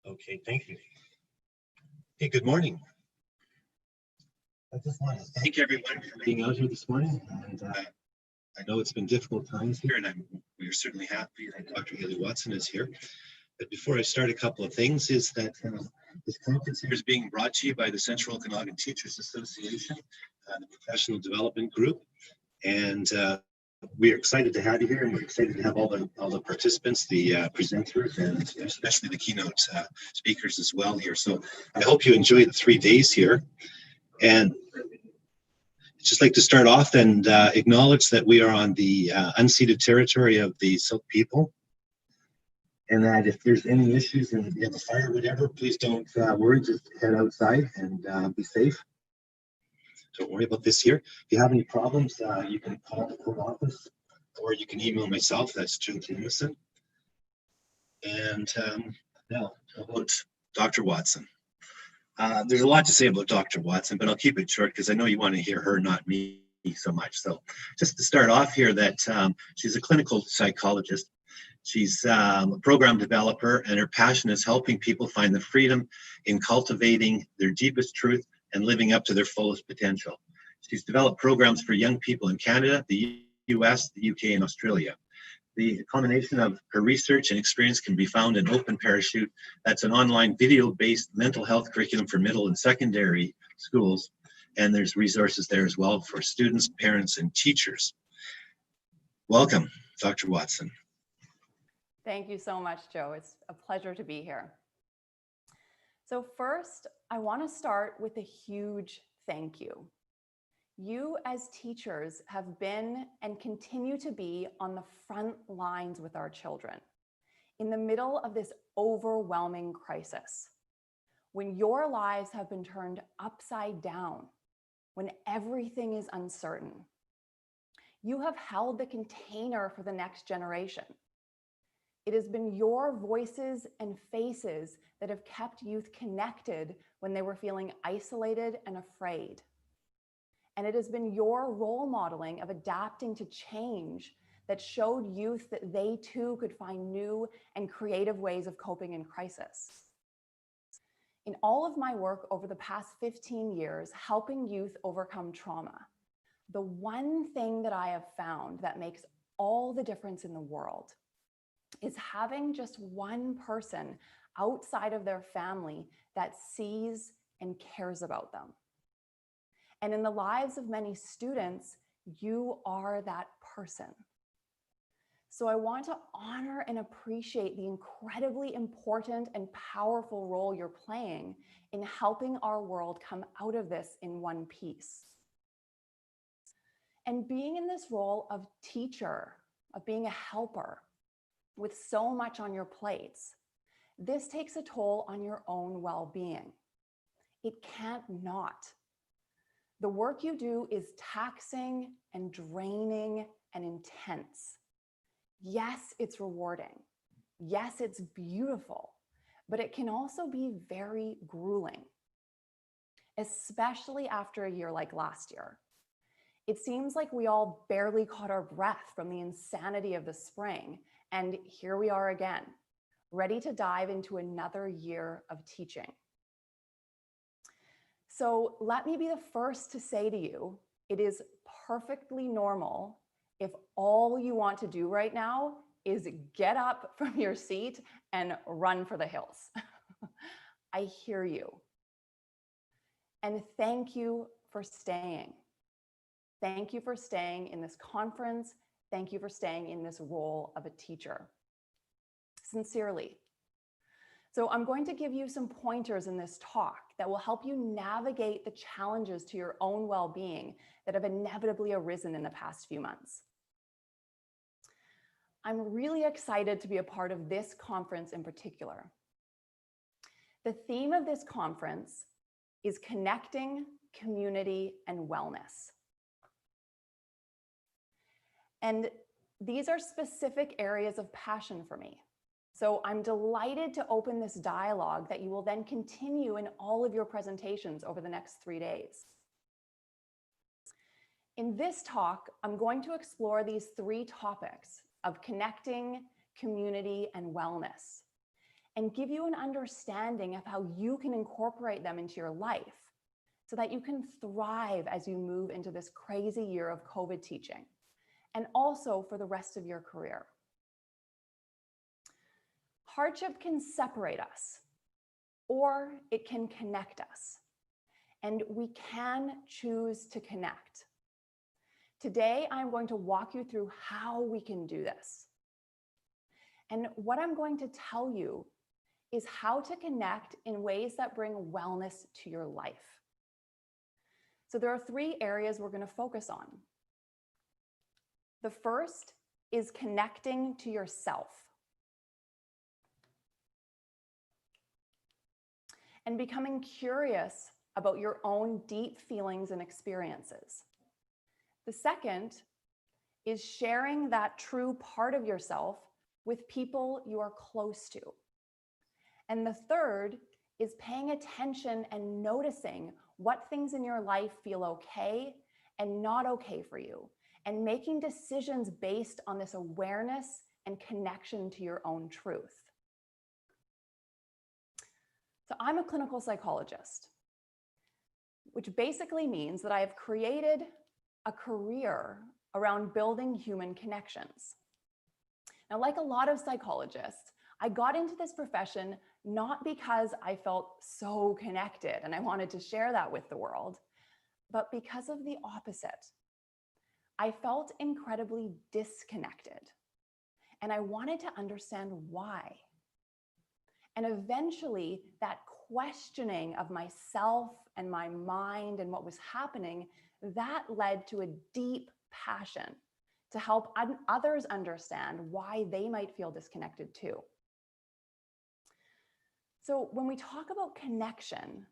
Okay, thank you. Hey, good morning. I just want to thank everyone for being out here this morning. And I know it's been difficult times here, and we're certainly happy that Dr. Hayley Watson is here. But before I start, a couple of things is that this conference here is being brought to you by the Central Okanagan Teachers Association, the Professional Development Group, and we are excited to have you here, and we're excited to have all the participants, the presenters, and especially the keynote speakers as well here. So I hope you enjoy the 3 days here. And I'd just like to start off and acknowledge that we are on the unceded territory of the Silk people, and that if there's any issues and you have a fire or whatever, please don't worry, just head outside and be safe. Don't worry about this here. If you have any problems, you can call the court office or you can email myself. That's Jim Jameson. And now about Dr. Watson. There's a lot to say about Dr. Watson, but I'll keep it short because I know you want to hear her, not me so much. So just to start off here, that she's a clinical psychologist. She's a program developer, and her passion is helping people find the freedom in cultivating their deepest truth and living up to their fullest potential. She's developed programs for young people in Canada, the US, the UK, and Australia. The combination of her research and experience can be found in Open Parachute. That's an online video-based mental health curriculum for middle and secondary schools. And there's resources there as well for students, parents, and teachers. Welcome, Dr. Watson. Thank you so much, Joe. It's a pleasure to be here. So first, I want to start with a huge thank you. You as teachers have been and continue to be on the front lines with our children in the middle of this overwhelming crisis. When your lives have been turned upside down, when everything is uncertain, you have held the container for the next generation. It has been your voices and faces that have kept youth connected when they were feeling isolated and afraid. And it has been your role modeling of adapting to change that showed youth that they too could find new and creative ways of coping in crisis. In all of my work over the past 15 years, helping youth overcome trauma, the one thing that I have found that makes all the difference in the world is having just one person outside of their family that sees and cares about them. And in the lives of many students, you are that person. So I want to honor and appreciate the incredibly important and powerful role you're playing in helping our world come out of this in one piece. And being in this role of teacher, of being a helper, with so much on your plates, this takes a toll on your own well-being. It can't not. The work you do is taxing and draining and intense. Yes, it's rewarding. Yes, it's beautiful, but it can also be very grueling, especially after a year like last year. It seems like we all barely caught our breath from the insanity of the spring. And here we are again, ready to dive into another year of teaching. So let me be the first to say to you, it is perfectly normal if all you want to do right now is get up from your seat and run for the hills. I hear you. And thank you for staying. Thank you for staying in this conference. Thank you for staying in this role of a teacher. Sincerely. So I'm going to give you some pointers in this talk that will help you navigate the challenges to your own well-being that have inevitably arisen in the past few months. I'm really excited to be a part of this conference in particular. The theme of this conference is connecting, community, and wellness. And these are specific areas of passion for me. So I'm delighted to open this dialogue that you will then continue in all of your presentations over the next 3 days. In this talk, I'm going to explore these 3 topics of connecting, community, and wellness. and give you an understanding of how you can incorporate them into your life so that you can thrive as you move into this crazy year of COVID teaching, and also for the rest of your career. Hardship can separate us, or it can connect us, and we can choose to connect. Today, I'm going to walk you through how we can do this. And what I'm going to tell you is how to connect in ways that bring wellness to your life. So there are 3 areas we're going to focus on. The first is connecting to yourself and becoming curious about your own deep feelings and experiences. The second is sharing that true part of yourself with people you are close to. And the third is paying attention and noticing what things in your life feel okay and not okay for you, and making decisions based on this awareness and connection to your own truth. So I'm a clinical psychologist, which basically means that I have created a career around building human connections. Now, like a lot of psychologists, I got into this profession not because I felt so connected and I wanted to share that with the world, but because of the opposite. I felt incredibly disconnected, and I wanted to understand why. And eventually, that questioning of myself and my mind and what was happening, that led to a deep passion to help others understand why they might feel disconnected too. So when we talk about connection,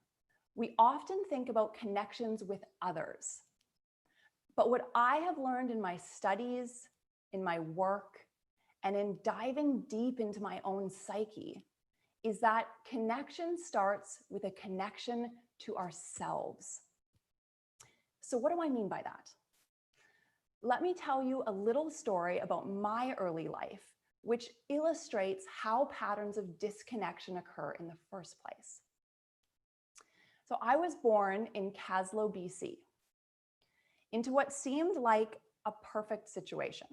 we often think about connections with others. But what I have learned in my studies, in my work, and in diving deep into my own psyche is that connection starts with a connection to ourselves. So what do I mean by that? Let me tell you a little story about my early life, which illustrates how patterns of disconnection occur in the first place. So I was born in Caslow, BC, into what seemed like a perfect situation.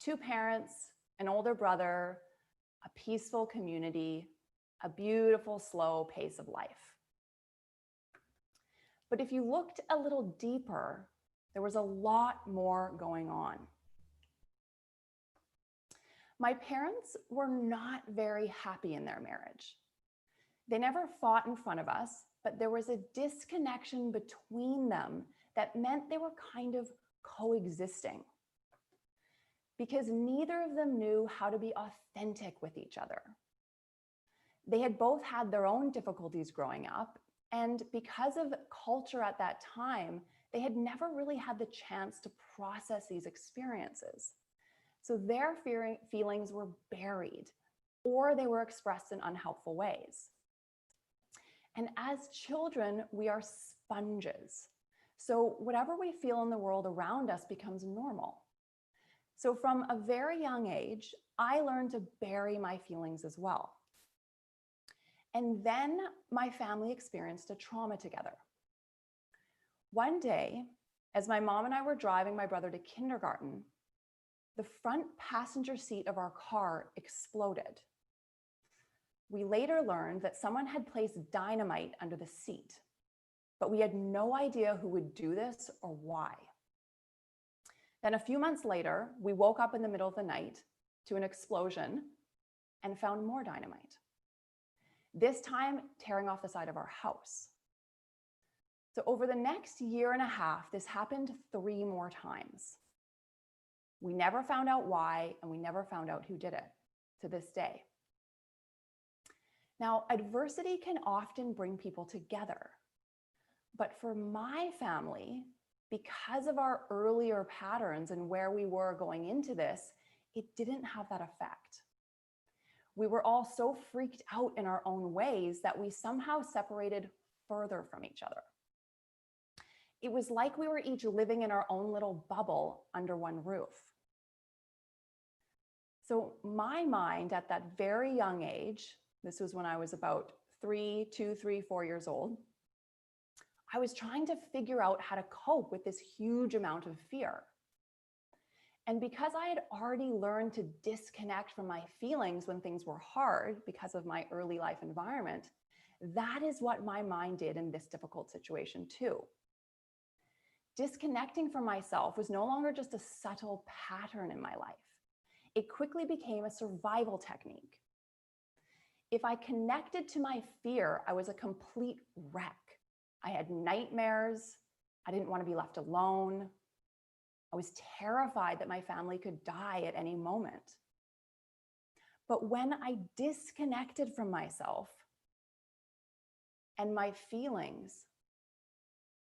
2 parents, an older brother, a peaceful community, a beautiful, slow pace of life. But if you looked a little deeper, there was a lot more going on. My parents were not very happy in their marriage. They never fought in front of us, but there was a disconnection between them that meant they were kind of coexisting, because neither of them knew how to be authentic with each other. They had both had their own difficulties growing up, and because of culture at that time, they had never really had the chance to process these experiences. So their feelings were buried, or they were expressed in unhelpful ways. And as children, we are sponges. So whatever we feel in the world around us becomes normal. So from a very young age, I learned to bury my feelings as well. And then my family experienced a trauma together. One day, as my mom and I were driving my brother to kindergarten, the front passenger seat of our car exploded. We later learned that someone had placed dynamite under the seat, but we had no idea who would do this or why. Then a few months later, we woke up in the middle of the night to an explosion and found more dynamite, this time tearing off the side of our house. So over the next year and a half, this happened 3 more times. We never found out why, and we never found out who did it to this day. Now, adversity can often bring people together. But for my family, because of our earlier patterns and where we were going into this, it didn't have that effect. We were all so freaked out in our own ways that we somehow separated further from each other. It was like we were each living in our own little bubble under one roof. So my mind at that very young age This was when I was about 4 years old. I was trying to figure out how to cope with this huge amount of fear. And because I had already learned to disconnect from my feelings when things were hard because of my early life environment, that is what my mind did in this difficult situation too. Disconnecting from myself was no longer just a subtle pattern in my life. It quickly became a survival technique. If I connected to my fear, I was a complete wreck. I had nightmares. I didn't want to be left alone. I was terrified that my family could die at any moment. But when I disconnected from myself and my feelings,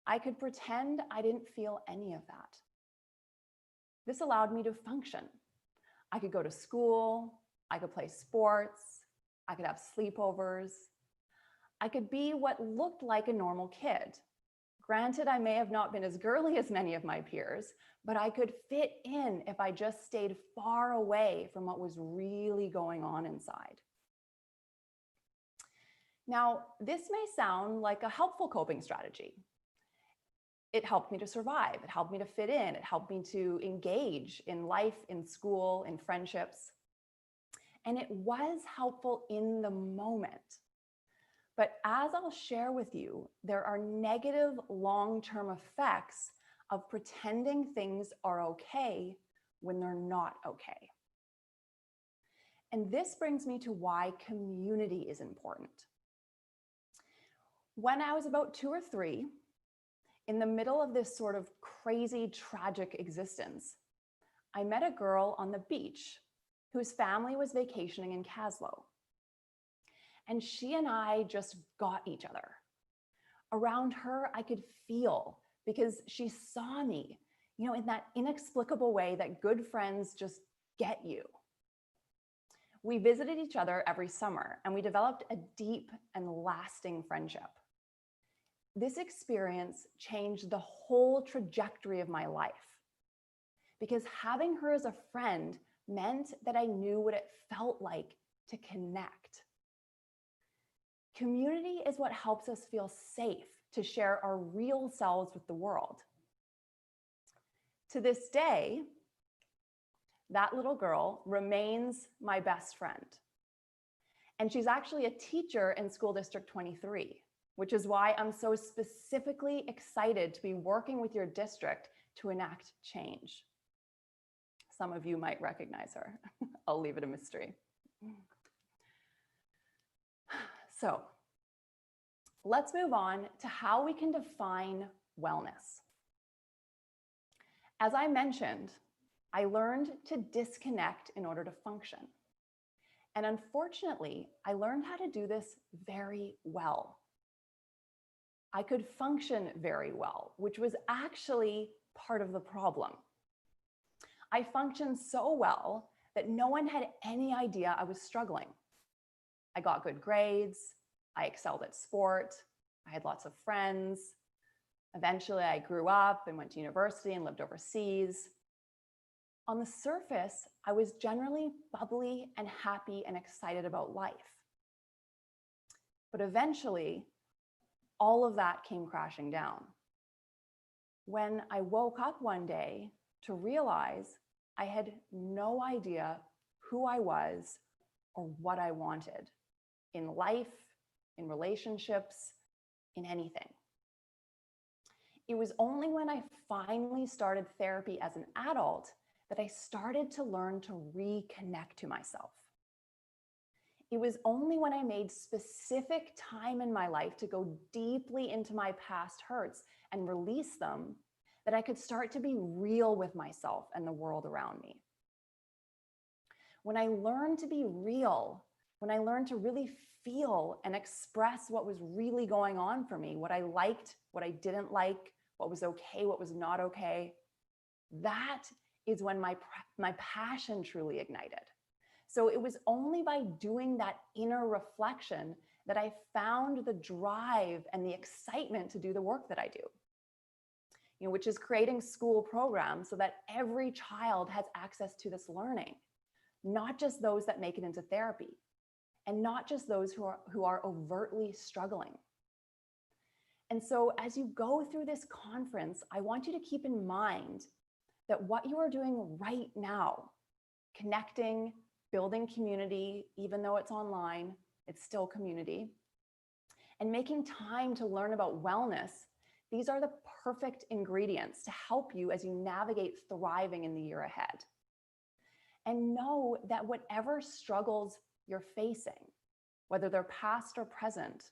I could pretend I didn't feel any of that. This allowed me to function. I could go to school, I could play sports, I could have sleepovers. I could be what looked like a normal kid. Granted, I may have not been as girly as many of my peers, but I could fit in if I just stayed far away from what was really going on inside. Now, this may sound like a helpful coping strategy. It helped me to survive. It helped me to fit in. It helped me to engage in life, in school, in friendships. And it was helpful in the moment. But as I'll share with you, there are negative long-term effects of pretending things are okay when they're not okay. And this brings me to why community is important. When I was about 2 or 3, in the middle of this sort of crazy, tragic existence, I met a girl on the beach whose family was vacationing in Caslow. And she and I just got each other. Around her, I could feel, because she saw me, in that inexplicable way that good friends just get you. We visited each other every summer, and we developed a deep and lasting friendship. This experience changed the whole trajectory of my life, because having her as a friend meant that I knew what it felt like to connect. Community is what helps us feel safe to share our real selves with the world. To this day, that little girl remains my best friend. And she's actually a teacher in School District 23, which is why I'm so specifically excited to be working with your district to enact change. Some of you might recognize her. I'll leave it a mystery. So let's move on to how we can define wellness. As I mentioned, I learned to disconnect in order to function. And unfortunately, I learned how to do this very well. I could function very well, which was actually part of the problem. I functioned so well that no one had any idea I was struggling. I got good grades, I excelled at sport, I had lots of friends. Eventually, I grew up and went to university and lived overseas. On the surface, I was generally bubbly and happy and excited about life. But eventually, all of that came crashing down when I woke up one day to realize I had no idea who I was or what I wanted in life, in relationships, in anything. It was only when I finally started therapy as an adult that I started to learn to reconnect to myself. It was only when I made specific time in my life to go deeply into my past hurts and release them that I could start to be real with myself and the world around me. When I learned to be real, when I learned to really feel and express what was really going on for me, what I liked, what I didn't like, what was okay, what was not okay, that is when my passion truly ignited. So it was only by doing that inner reflection that I found the drive and the excitement to do the work that I do, which is creating school programs so that every child has access to this learning, not just those that make it into therapy. and not just those who are overtly struggling. And so as you go through this conference, I want you to keep in mind that what you are doing right now, connecting, building community, even though it's online, it's still community, and making time to learn about wellness, these are the perfect ingredients to help you as you navigate thriving in the year ahead. And know that whatever struggles you're facing, whether they're past or present,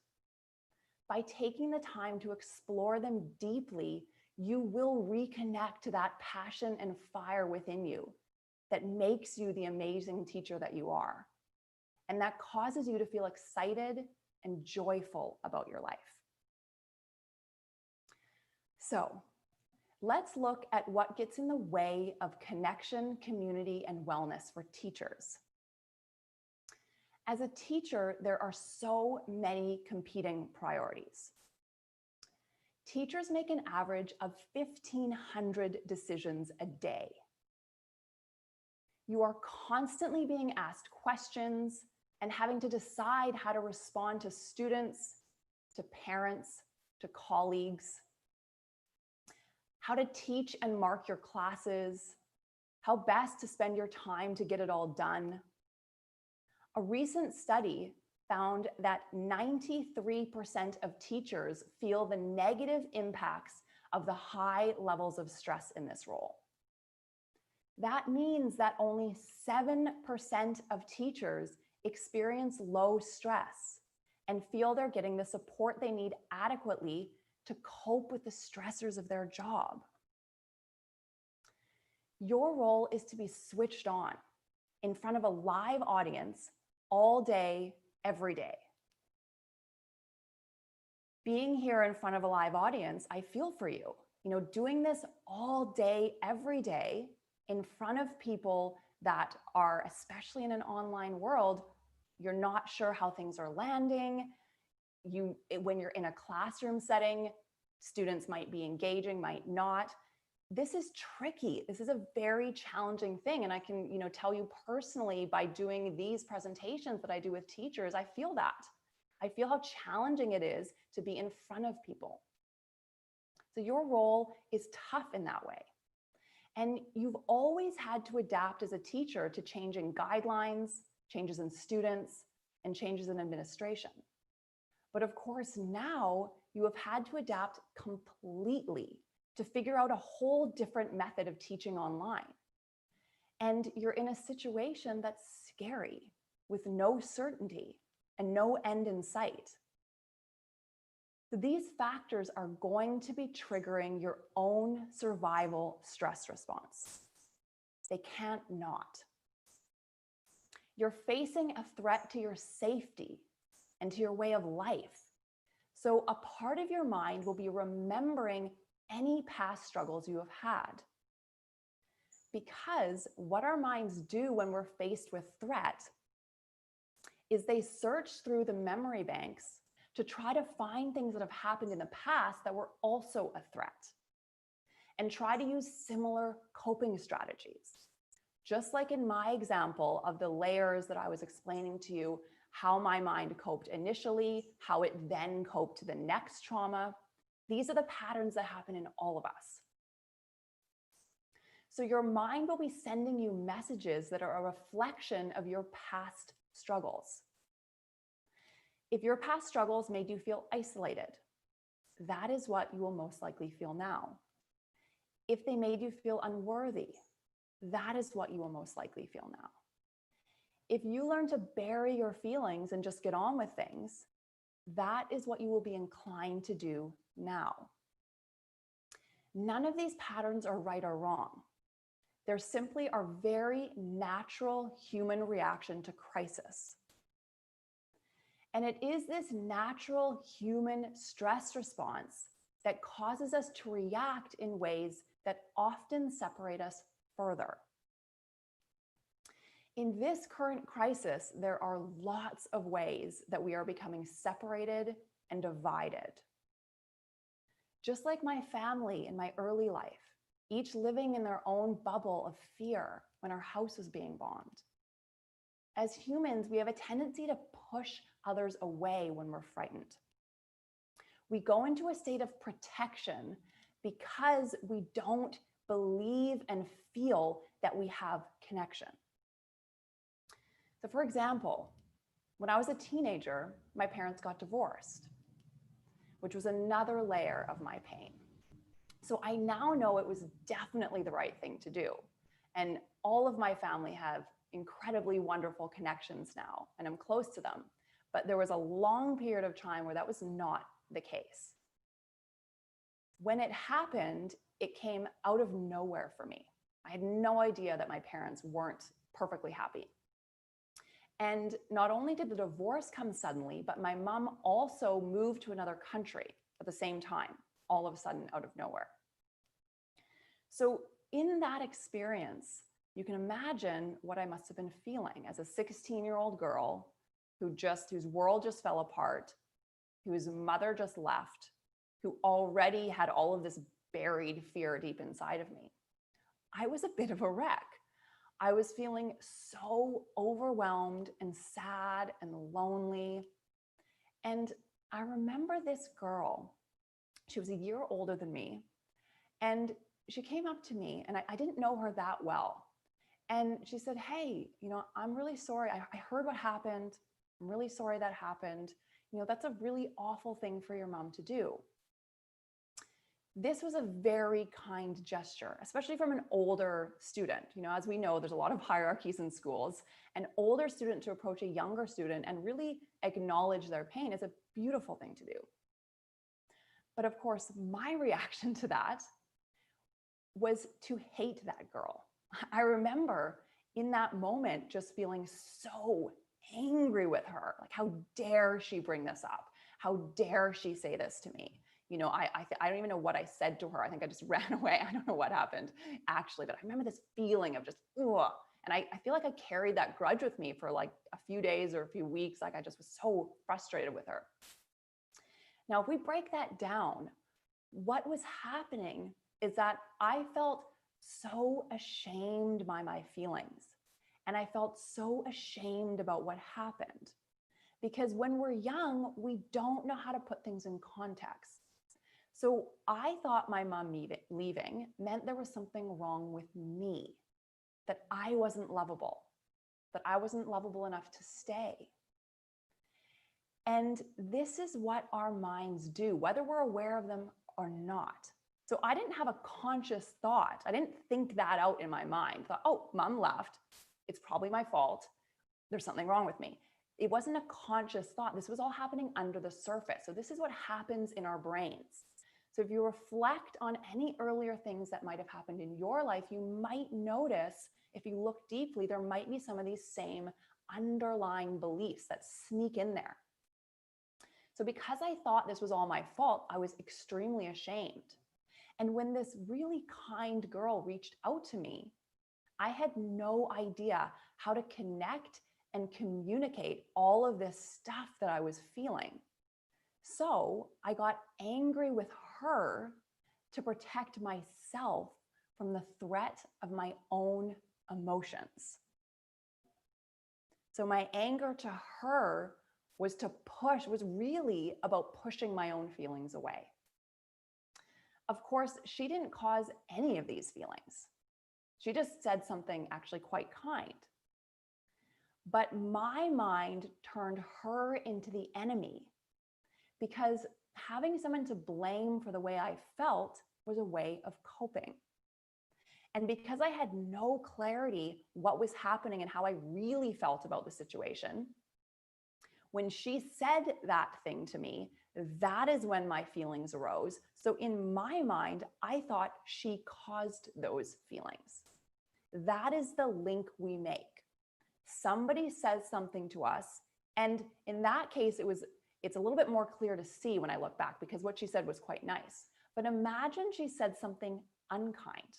by taking the time to explore them deeply, you will reconnect to that passion and fire within you that makes you the amazing teacher that you are. And that causes you to feel excited and joyful about your life. So let's look at what gets in the way of connection, community, and wellness for teachers. As a teacher, there are so many competing priorities. Teachers make an average of 1,500 decisions a day. You are constantly being asked questions and having to decide how to respond to students, to parents, to colleagues, how to teach and mark your classes, how best to spend your time to get it all done. A recent study found that 93% of teachers feel the negative impacts of the high levels of stress in this role. That means that only 7% of teachers experience low stress and feel they're getting the support they need adequately to cope with the stressors of their job. Your role is to be switched on in front of a live audience all day, every day. Being here in front of a live audience, I feel for you. Doing this all day, every day in front of people that are, especially in an online world, you're not sure how things are landing. When you're in a classroom setting, students might be engaging, might not. This is tricky. This is a very challenging thing. And I can, tell you personally, by doing these presentations that I do with teachers, I feel that. I feel how challenging it is to be in front of people. So your role is tough in that way. And you've always had to adapt as a teacher to changing guidelines, changes in students, and changes in administration. But of course, now you have had to adapt completely to figure out a whole different method of teaching online. And you're in a situation that's scary, with no certainty and no end in sight. So these factors are going to be triggering your own survival stress response. They can't not. You're facing a threat to your safety and to your way of life. So a part of your mind will be remembering any past struggles you have had. Because what our minds do when we're faced with threat is they search through the memory banks to try to find things that have happened in the past that were also a threat, and try to use similar coping strategies. Just like in my example of the layers that I was explaining to you, how my mind coped initially, how it then coped to the next trauma. These are the patterns that happen in all of us. So your mind will be sending you messages that are a reflection of your past struggles. If your past struggles made you feel isolated, that is what you will most likely feel now. If they made you feel unworthy, that is what you will most likely feel now. If you learn to bury your feelings and just get on with things, that is what you will be inclined to do now. None of these patterns are right or wrong. They're simply our very natural human reaction to crisis. And it is this natural human stress response that causes us to react in ways that often separate us further. In this current crisis, there are lots of ways that we are becoming separated and divided. Just like my family in my early life, each living in their own bubble of fear when our house was being bombed. as humans, we have a tendency to push others away when we're frightened. We go into a state of protection because we don't believe and feel that we have connection. So for example, when I was a teenager, my parents got divorced, which was another layer of my pain. So I now know it was definitely the right thing to do. And all of my family have incredibly wonderful connections now, and I'm close to them. But there was a long period of time where that was not the case. When it happened, it came out of nowhere for me. I had no idea that my parents weren't perfectly happy. And not only did the divorce come suddenly, but my mom also moved to another country at the same time, all of a sudden out of nowhere. So in that experience, you can imagine what I must have been feeling as a 16-year-old girl whose world just fell apart, whose mother just left, who already had all of this buried fear deep inside of me. I was a bit of a wreck. I was feeling so overwhelmed and sad and lonely. And I remember this girl, she was a year older than me, and she came up to me, and I didn't know her that well. And she said, "Hey, I'm really sorry. I heard what happened. I'm really sorry that happened. That's a really awful thing for your mom to do." This was a very kind gesture, especially from an older student. As we know, there's a lot of hierarchies in schools. An older student to approach a younger student and really acknowledge their pain is a beautiful thing to do. But of course, my reaction to that was to hate that girl. I remember in that moment just feeling so angry with her. Like, how dare she bring this up? How dare she say this to me? I don't even know what I said to her. I think I just ran away. I don't know what happened actually, but I remember this feeling of just, ugh. And I feel like I carried that grudge with me for like a few days or a few weeks. Like, I just was so frustrated with her. Now, if we break that down, what was happening is that I felt so ashamed by my feelings. And I felt so ashamed about what happened. Because when we're young, we don't know how to put things in context. So I thought my mom leaving meant there was something wrong with me, that I wasn't lovable enough to stay. And this is what our minds do, whether we're aware of them or not. So I didn't have a conscious thought. I didn't think that out in my mind. I thought, oh, mom left. It's probably my fault. There's something wrong with me. It wasn't a conscious thought. This was all happening under the surface. So this is what happens in our brains. So if you reflect on any earlier things that might have happened in your life, you might notice, if you look deeply, there might be some of these same underlying beliefs that sneak in there. So because I thought this was all my fault, I was extremely ashamed. And when this really kind girl reached out to me, I had no idea how to connect and communicate all of this stuff that I was feeling. So I got angry with her to protect myself from the threat of my own emotions. So my anger to her was really about pushing my own feelings away. Of course, she didn't cause any of these feelings. She just said something actually quite kind. But my mind turned her into the enemy, because having someone to blame for the way I felt was a way of coping. And because I had no clarity what was happening and how I really felt about the situation, when she said that thing to me, that is when my feelings arose. So in my mind, I thought she caused those feelings. That is the link we make. Somebody says something to us, and in that case, it's a little bit more clear to see when I look back, because what she said was quite nice. But imagine she said something unkind.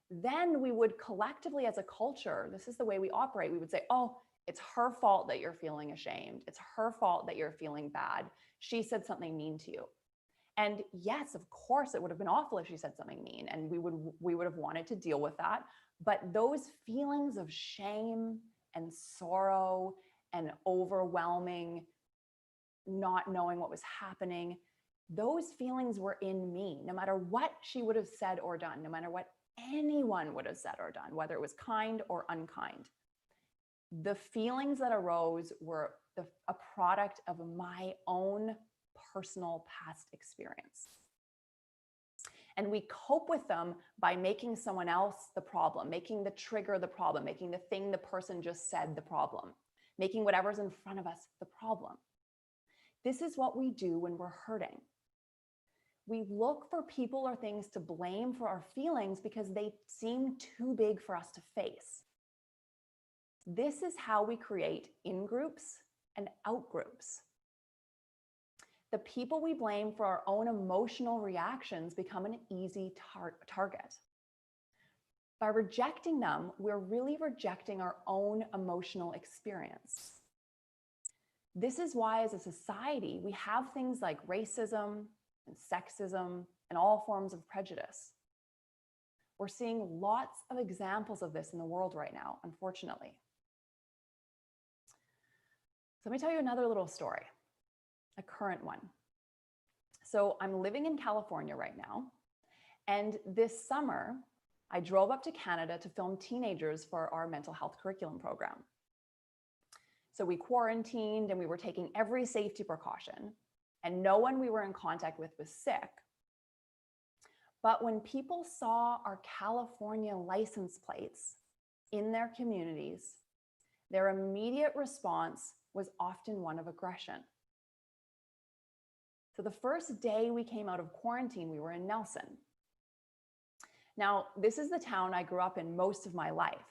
Then we would collectively, as a culture, this is the way we operate. We would say, oh, it's her fault that you're feeling ashamed. It's her fault that you're feeling bad. She said something mean to you. And yes, of course, it would have been awful if she said something mean, and we would have wanted to deal with that. But those feelings of shame and sorrow and overwhelming, not knowing what was happening. Those feelings were in me, no matter what she would have said or done, no matter what anyone would have said or done, whether it was kind or unkind. The feelings that arose were a product of my own personal past experience. And we cope with them by making someone else the problem, making the trigger the problem, making the thing the person just said the problem, making whatever's in front of us the problem. This is what we do when we're hurting. We look for people or things to blame for our feelings because they seem too big for us to face. This is how we create in-groups and out-groups. The people we blame for our own emotional reactions become an easy target. By rejecting them, we're really rejecting our own emotional experience. This is why, as a society, we have things like racism and sexism and all forms of prejudice. We're seeing lots of examples of this in the world right now, unfortunately. So let me tell you another little story, a current one. So I'm living in California right now, and this summer, I drove up to Canada to film teenagers for our mental health curriculum program. So we quarantined and we were taking every safety precaution, and no one we were in contact with was sick. But when people saw our California license plates in their communities, their immediate response was often one of aggression. So the first day we came out of quarantine, we were in Nelson. Now, this is the town I grew up in most of my life.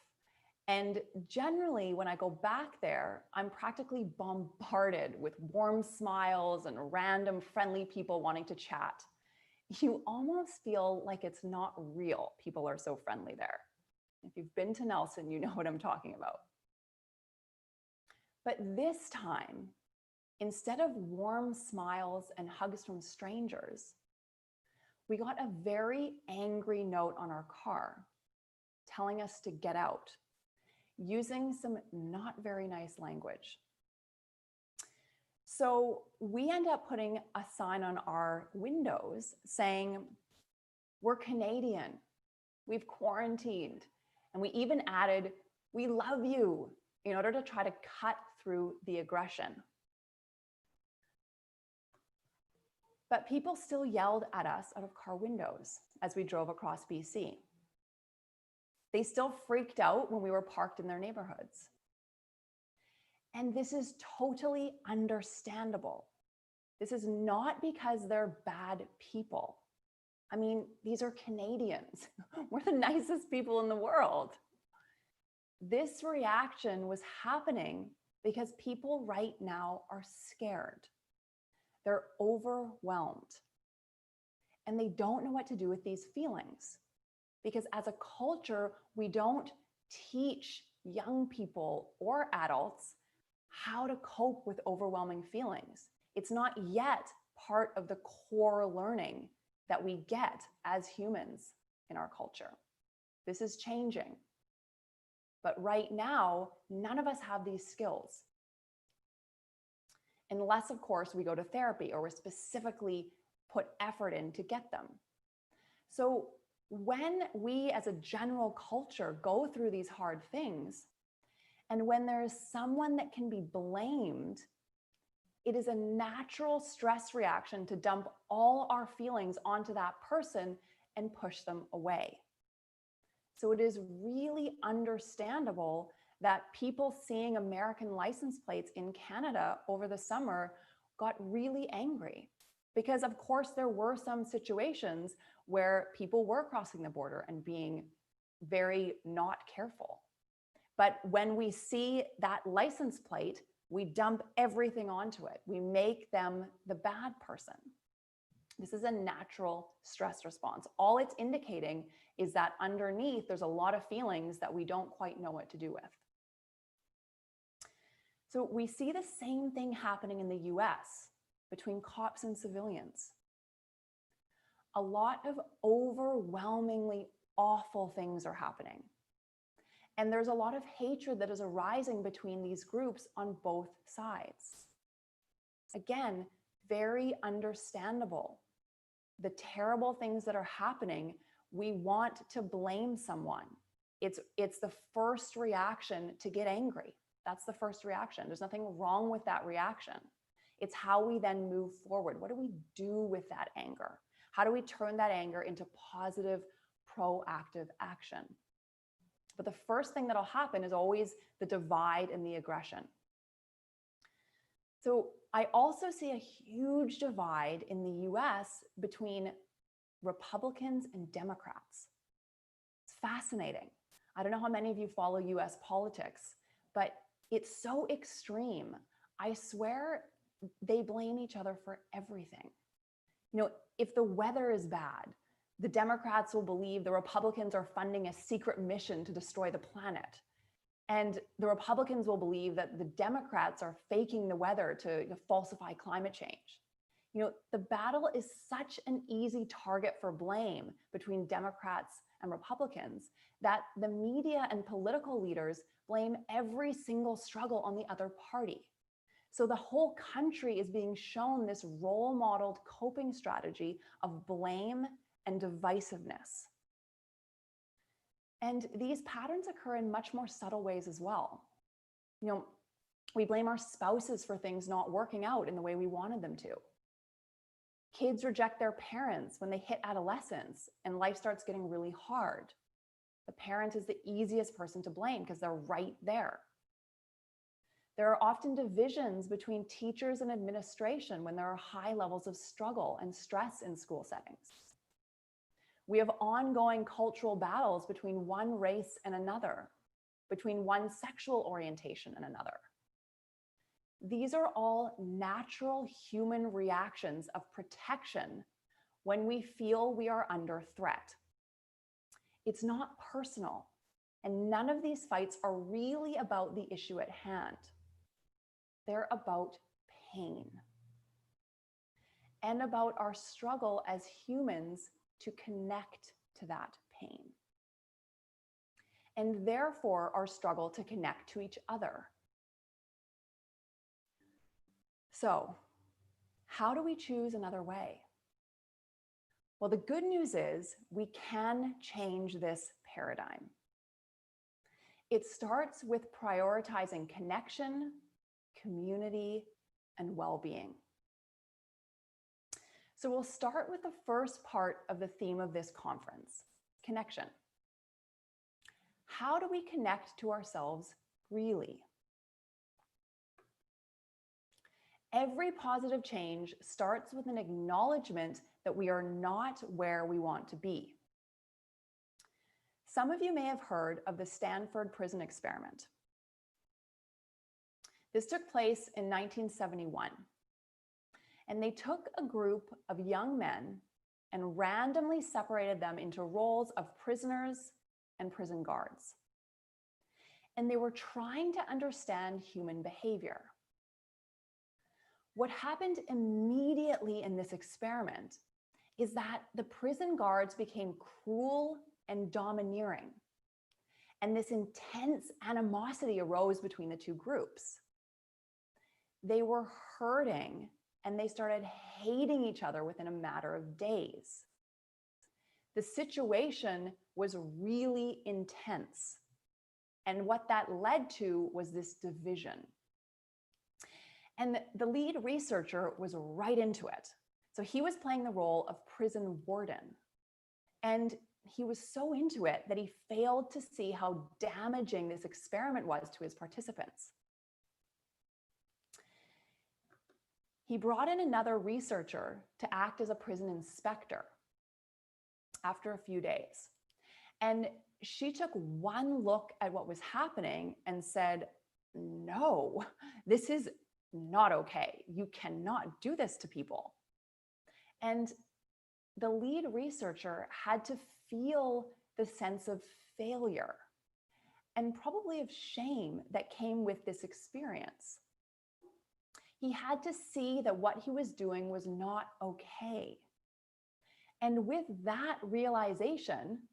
And generally, when I go back there, I'm practically bombarded with warm smiles and random friendly people wanting to chat. You almost feel like it's not real. People are so friendly there. If you've been to Nelson, you know what I'm talking about. But this time, instead of warm smiles and hugs from strangers, we got a very angry note on our car telling us to get out, using some not very nice language. So we end up putting a sign on our windows saying, "We're Canadian, we've quarantined," and we even added, "We love you," in order to try to cut through the aggression. But people still yelled at us out of car windows as we drove across BC. They still freaked out when we were parked in their neighborhoods. And this is totally understandable. This is not because they're bad people. I mean, these are Canadians. We're the nicest people in the world. This reaction was happening because people right now are scared. They're overwhelmed. And they don't know what to do with these feelings. Because as a culture, we don't teach young people or adults how to cope with overwhelming feelings. It's not yet part of the core learning that we get as humans in our culture. This is changing. But right now, none of us have these skills. Unless, of course, we go to therapy or we specifically put effort in to get them. So when we as a general culture go through these hard things, and when there's someone that can be blamed, it is a natural stress reaction to dump all our feelings onto that person and push them away. So it is really understandable that people seeing American license plates in Canada over the summer got really angry. Because of course there were some situations where people were crossing the border and being very not careful. But when we see that license plate, we dump everything onto it. We make them the bad person. This is a natural stress response. All it's indicating is that underneath, there's a lot of feelings that we don't quite know what to do with. So we see the same thing happening in the US between cops and civilians. A lot of overwhelmingly awful things are happening. And there's a lot of hatred that is arising between these groups on both sides. Again, very understandable. The terrible things that are happening, we want to blame someone. It's the first reaction to get angry. That's the first reaction. There's nothing wrong with that reaction. It's how we then move forward. What do we do with that anger? How do we turn that anger into positive, proactive action? But the first thing that'll happen is always the divide and the aggression. So I also see a huge divide in the US between Republicans and Democrats. It's fascinating. I don't know how many of you follow US politics, but it's so extreme. I swear they blame each other for everything. You know, if the weather is bad, the Democrats will believe the Republicans are funding a secret mission to destroy the planet. And the Republicans will believe that the Democrats are faking the weather to falsify climate change. You know, the battle is such an easy target for blame between Democrats and Republicans that the media and political leaders blame every single struggle on the other party. So the whole country is being shown this role-modeled coping strategy of blame and divisiveness. And these patterns occur in much more subtle ways as well. You know, we blame our spouses for things not working out in the way we wanted them to. Kids reject their parents when they hit adolescence and life starts getting really hard. The parent is the easiest person to blame because they're right there. There are often divisions between teachers and administration when there are high levels of struggle and stress in school settings. We have ongoing cultural battles between one race and another, between one sexual orientation and another. These are all natural human reactions of protection when we feel we are under threat. It's not personal, and none of these fights are really about the issue at hand. They're about pain and about our struggle as humans to connect to that pain, and therefore our struggle to connect to each other. So, how do we choose another way? Well, the good news is we can change this paradigm. It starts with prioritizing connection, community, and well-being. So we'll start with the first part of the theme of this conference, connection. How do we connect to ourselves really? Every positive change starts with an acknowledgement that we are not where we want to be. Some of you may have heard of the Stanford Prison Experiment. This took place in 1971. And they took a group of young men and randomly separated them into roles of prisoners and prison guards. And they were trying to understand human behavior. What happened immediately in this experiment is that the prison guards became cruel and domineering. And this intense animosity arose between the two groups. They were hurting and they started hating each other within a matter of days. The situation was really intense. And what that led to was this division. And the lead researcher was right into it. So he was playing the role of prison warden. And he was so into it that he failed to see how damaging this experiment was to his participants. He brought in another researcher to act as a prison inspector after a few days. And she took one look at what was happening and said, "No, this is not okay. You cannot do this to people." And the lead researcher had to feel the sense of failure and probably of shame that came with this experience. He had to see that what he was doing was not okay. And with that realization,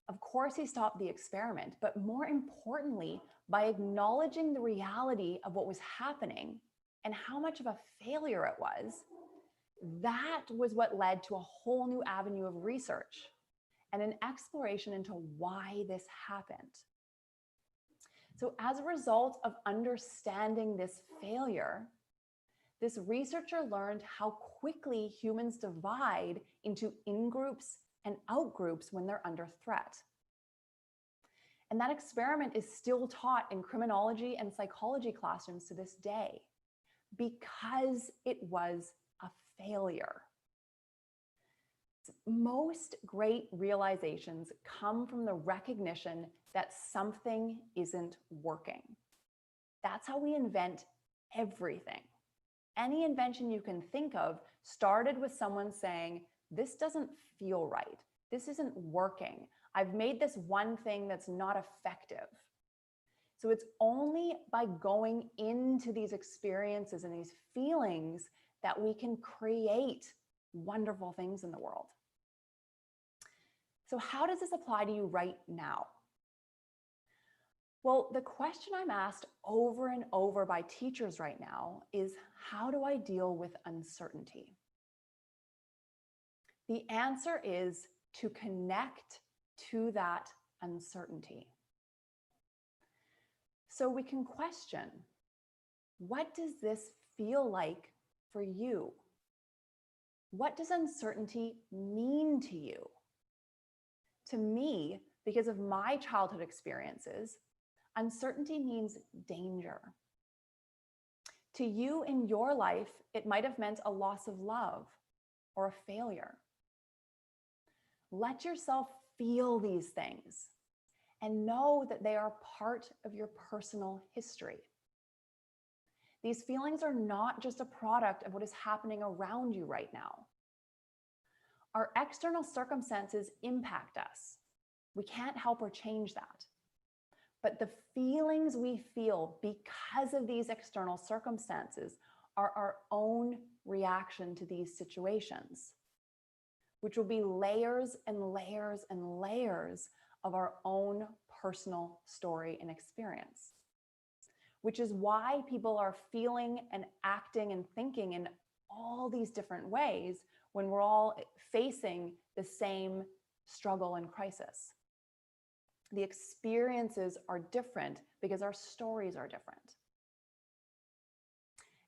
Of course, he stopped the experiment, but more importantly, by acknowledging the reality of what was happening and how much of a failure it was, that was what led to a whole new avenue of research and an exploration into why this happened. So as a result of understanding this failure, this researcher learned how quickly humans divide into in-groups and out-groups when they're under threat. And that experiment is still taught in criminology and psychology classrooms to this day because it was a failure. Most great realizations come from the recognition that something isn't working. That's how we invent everything. Any invention you can think of started with someone saying, this doesn't feel right. This isn't working. I've made this one thing that's not effective. So it's only by going into these experiences and these feelings that we can create wonderful things in the world. So how does this apply to you right now? Well, the question I'm asked over and over by teachers right now is, how do I deal with uncertainty? The answer is to connect to that uncertainty. So we can question, what does this feel like for you? What does uncertainty mean to you? To me, because of my childhood experiences, uncertainty means danger. To you in your life, it might have meant a loss of love or a failure. Let yourself feel these things and know that they are part of your personal history. These feelings are not just a product of what is happening around you right now. Our external circumstances impact us. We can't help or change that. But the feelings we feel because of these external circumstances are our own reaction to these situations, which will be layers and layers and layers of our own personal story and experience, which is why people are feeling and acting and thinking in all these different ways when we're all facing the same struggle and crisis. The experiences are different because our stories are different.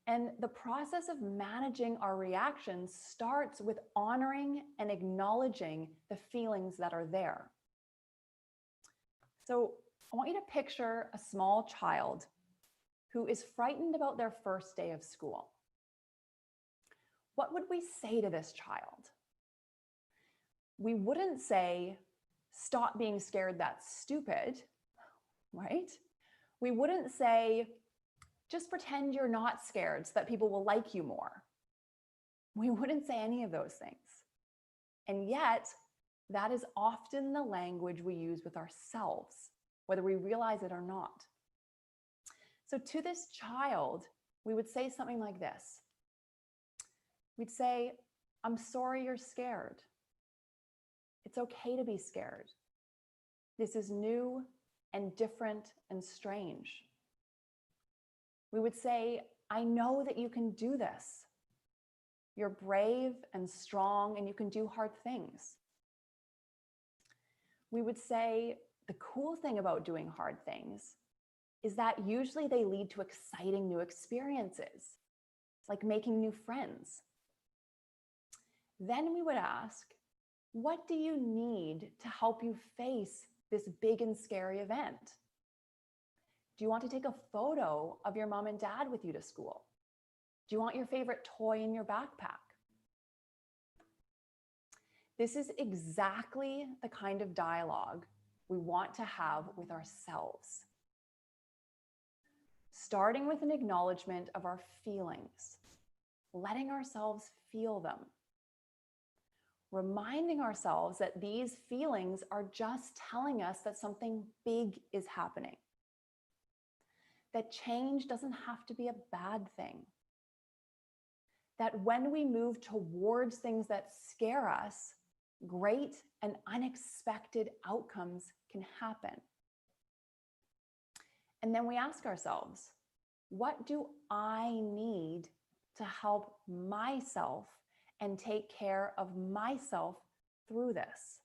And the process of managing our reactions starts with honoring and acknowledging the feelings that are there. So I want you to picture a small child who is frightened about their first day of school. What would we say to this child? We wouldn't say, stop being scared, that's stupid, right? We wouldn't say, just pretend you're not scared so that people will like you more. We wouldn't say any of those things. And yet, that is often the language we use with ourselves, whether we realize it or not. So to this child, we would say something like this. We'd say, I'm sorry you're scared. It's okay to be scared. This is new and different and strange. We would say, I know that you can do this. You're brave and strong and you can do hard things. We would say, the cool thing about doing hard things is that usually they lead to exciting new experiences, like making new friends. Then we would ask, what do you need to help you face this big and scary event? Do you want to take a photo of your mom and dad with you to school? Do you want your favorite toy in your backpack? This is exactly the kind of dialogue we want to have with ourselves. Starting with an acknowledgement of our feelings, letting ourselves feel them. Reminding ourselves that these feelings are just telling us that something big is happening. That change doesn't have to be a bad thing. That when we move towards things that scare us, great and unexpected outcomes can happen. And then we ask ourselves, what do I need to help myself and take care of myself through this?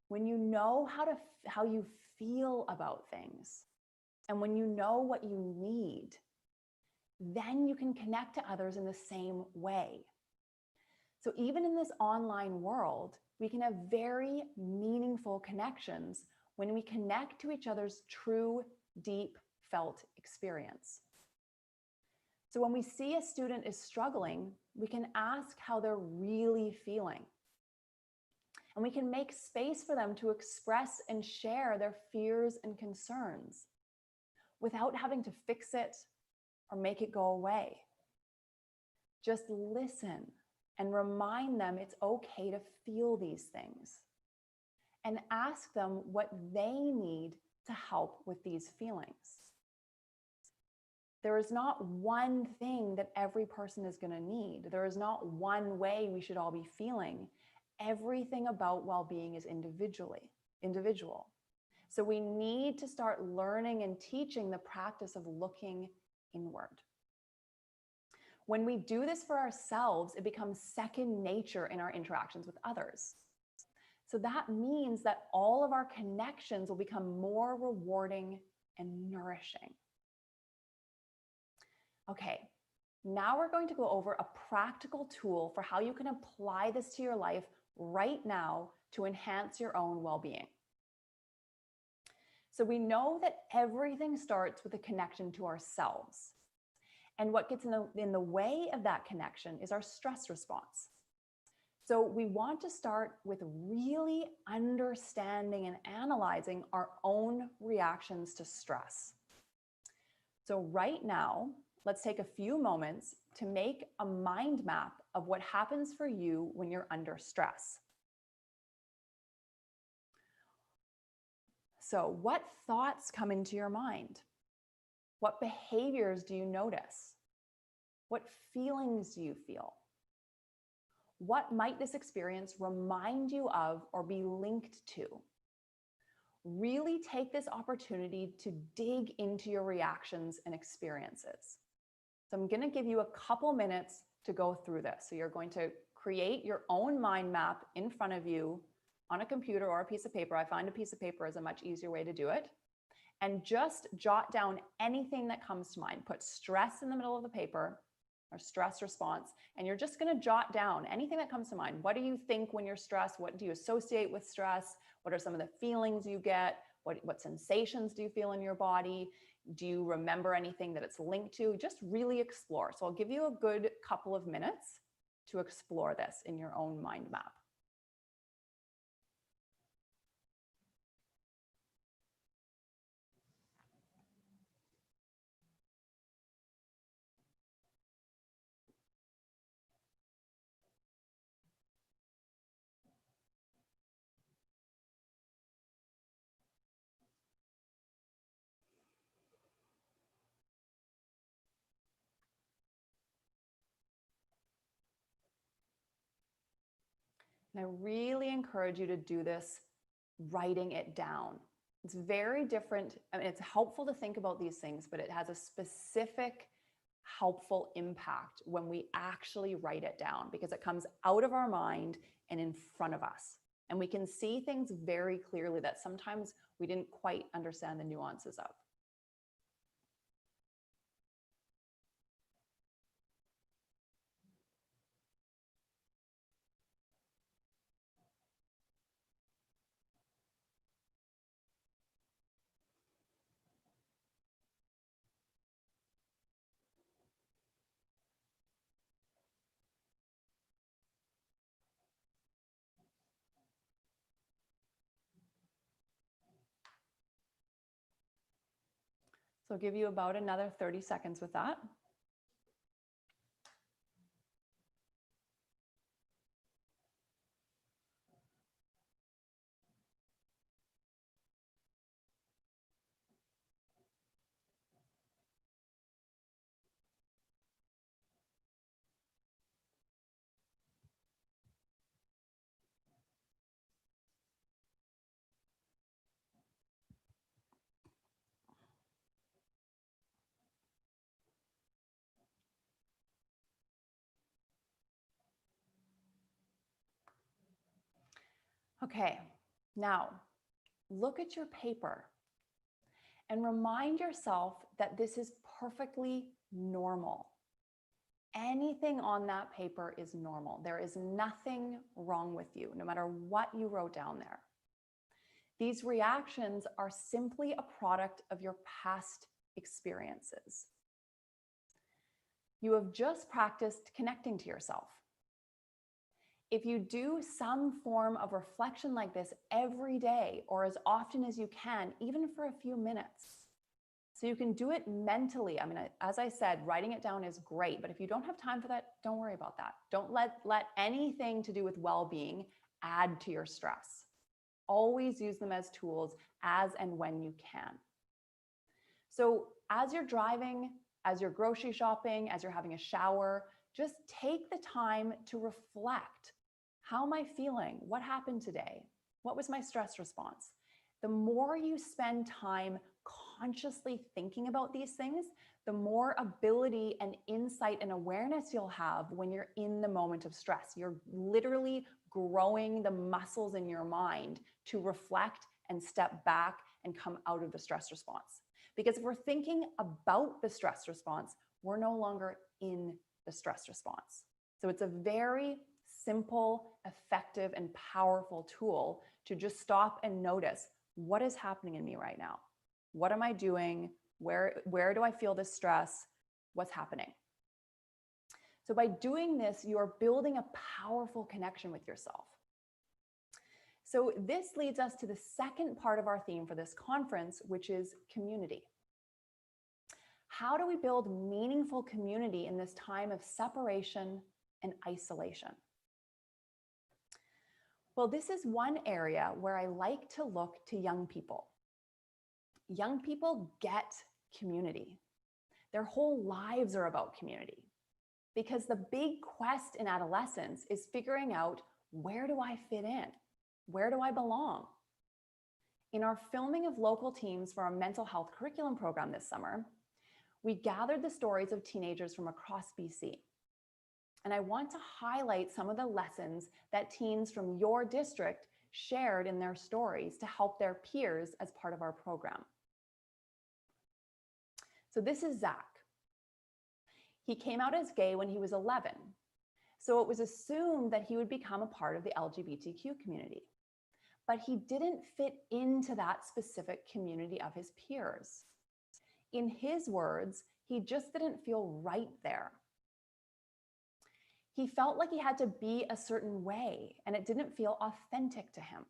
When you know how you feel about things, and when you know what you need, then you can connect to others in the same way. So even in this online world, we can have very meaningful connections when we connect to each other's true, deep felt experience. So when we see a student is struggling, we can ask how they're really feeling. And we can make space for them to express and share their fears and concerns without having to fix it or make it go away. Just listen and remind them it's okay to feel these things. And ask them what they need to help with these feelings. There is not one thing that every person is going to need. There is not one way we should all be feeling. Everything about well-being is individual. So we need to start learning and teaching the practice of looking inward. When we do this for ourselves, it becomes second nature in our interactions with others. So that means that all of our connections will become more rewarding and nourishing. Okay, now we're going to go over a practical tool for how you can apply this to your life right now to enhance your own well-being. So we know that everything starts with a connection to ourselves. And what gets in the way of that connection is our stress response. So we want to start with really understanding and analyzing our own reactions to stress. So right now, let's take a few moments to make a mind map of what happens for you when you're under stress. So what thoughts come into your mind? What behaviors do you notice? What feelings do you feel? What might this experience remind you of or be linked to? Really take this opportunity to dig into your reactions and experiences. So I'm going to give you a couple minutes to go through this. So you're going to create your own mind map in front of you on a computer or a piece of paper. I find a piece of paper is a much easier way to do it. And just jot down anything that comes to mind. Put stress in the middle of the paper, or stress response, and you're just going to jot down anything that comes to mind. What do you think when you're stressed? What do you associate with stress? What are some of the feelings you get? What sensations do you feel in your body? Do you remember anything that it's linked to? Just really explore. So I'll give you a good couple of minutes to explore this in your own mind map. And I really encourage you to do this writing it down. It's very different. I mean, it's helpful to think about these things, but it has a specific helpful impact when we actually write it down, because it comes out of our mind and in front of us. And we can see things very clearly that sometimes we didn't quite understand the nuances of. So I'll give you about another 30 seconds with that. Okay, now look at your paper and remind yourself that this is perfectly normal. Anything on that paper is normal. There is nothing wrong with you, no matter what you wrote down there. These reactions are simply a product of your past experiences. You have just practiced connecting to yourself. If you do some form of reflection like this every day or as often as you can, even for a few minutes, so you can do it mentally. I mean, as I said, writing it down is great, but if you don't have time for that, don't worry about that. Don't let anything to do with well-being add to your stress. Always use them as tools as and when you can. So as you're driving, as you're grocery shopping, as you're having a shower, just take the time to reflect. How am I feeling? What happened today? What was my stress response? The more you spend time consciously thinking about these things, the more ability and insight and awareness you'll have when you're in the moment of stress. You're literally growing the muscles in your mind to reflect and step back and come out of the stress response. Because if we're thinking about the stress response, we're no longer in the stress response. So it's a very simple, effective, and powerful tool to just stop and notice, what is happening in me right now? What am I doing? Where do I feel this stress? What's happening? So by doing this, you're building a powerful connection with yourself. So this leads us to the second part of our theme for this conference, which is community. How do we build meaningful community in this time of separation and isolation? Well, this is one area where I like to look to young people. Young people get community. Their whole lives are about community, because the big quest in adolescence is figuring out, where do I fit in? Where do I belong? In our filming of local teams for our mental health curriculum program this summer, we gathered the stories of teenagers from across BC. And I want to highlight some of the lessons that teens from your district shared in their stories to help their peers as part of our program. So this is Zach. He came out as gay when he was 11. So it was assumed that he would become a part of the LGBTQ community. But he didn't fit into that specific community of his peers. In his words, he just didn't feel right there. He felt like he had to be a certain way, and it didn't feel authentic to him.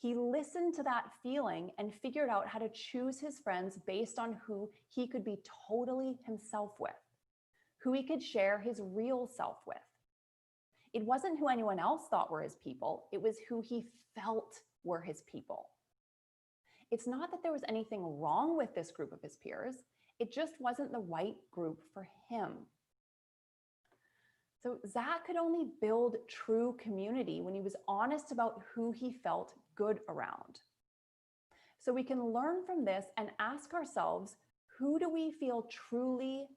He listened to that feeling and figured out how to choose his friends based on who he could be totally himself with, who he could share his real self with. It wasn't who anyone else thought were his people, it was who he felt were his people. It's not that there was anything wrong with this group of his peers, it just wasn't the right group for him. So Zach could only build true community when he was honest about who he felt good around. So we can learn from this and ask ourselves, who do we feel truly,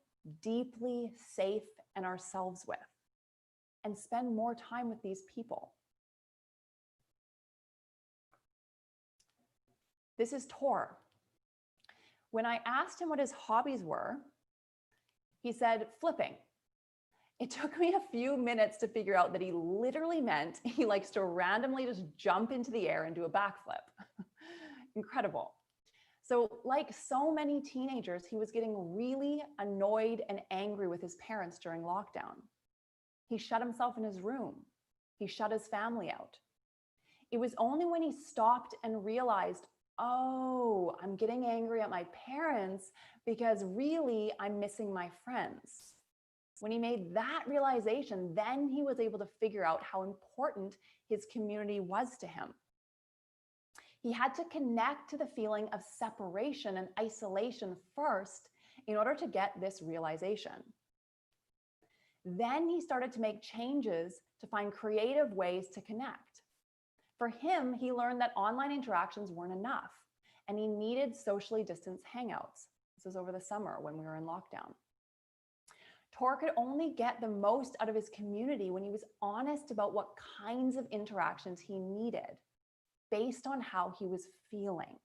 deeply safe and ourselves with? And spend more time with these people. This is Tor. When I asked him what his hobbies were, he said flipping. It took me a few minutes to figure out that he literally meant he likes to randomly just jump into the air and do a backflip. Incredible. So like so many teenagers, he was getting really annoyed and angry with his parents during lockdown. He shut himself in his room. He shut his family out. It was only when he stopped and realized, oh, I'm getting angry at my parents because really I'm missing my friends. When he made that realization, then he was able to figure out how important his community was to him. He had to connect to the feeling of separation and isolation first in order to get this realization. Then he started to make changes to find creative ways to connect. For him, he learned that online interactions weren't enough, and he needed socially distanced hangouts. This was over the summer when we were in lockdown. Tor could only get the most out of his community when he was honest about what kinds of interactions he needed based on how he was feeling.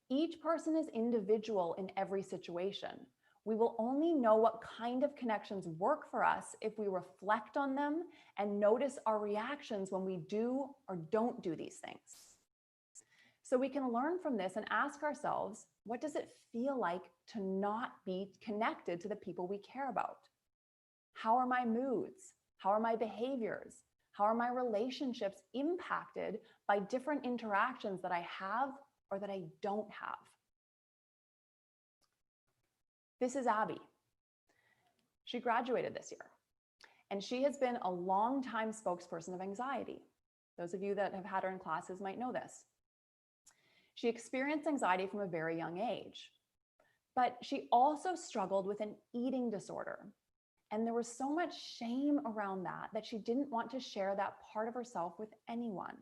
Each person is individual in every situation. We will only know what kind of connections work for us if we reflect on them and notice our reactions when we do or don't do these things. So we can learn from this and ask ourselves, what does it feel like to not be connected to the people we care about? How are my moods? How are my behaviors? How are my relationships impacted by different interactions that I have or that I don't have? This is Abby. She graduated this year, and she has been a long-time spokesperson of anxiety. Those of you that have had her in classes might know this. She experienced anxiety from a very young age, but she also struggled with an eating disorder. And there was so much shame around that she didn't want to share that part of herself with anyone.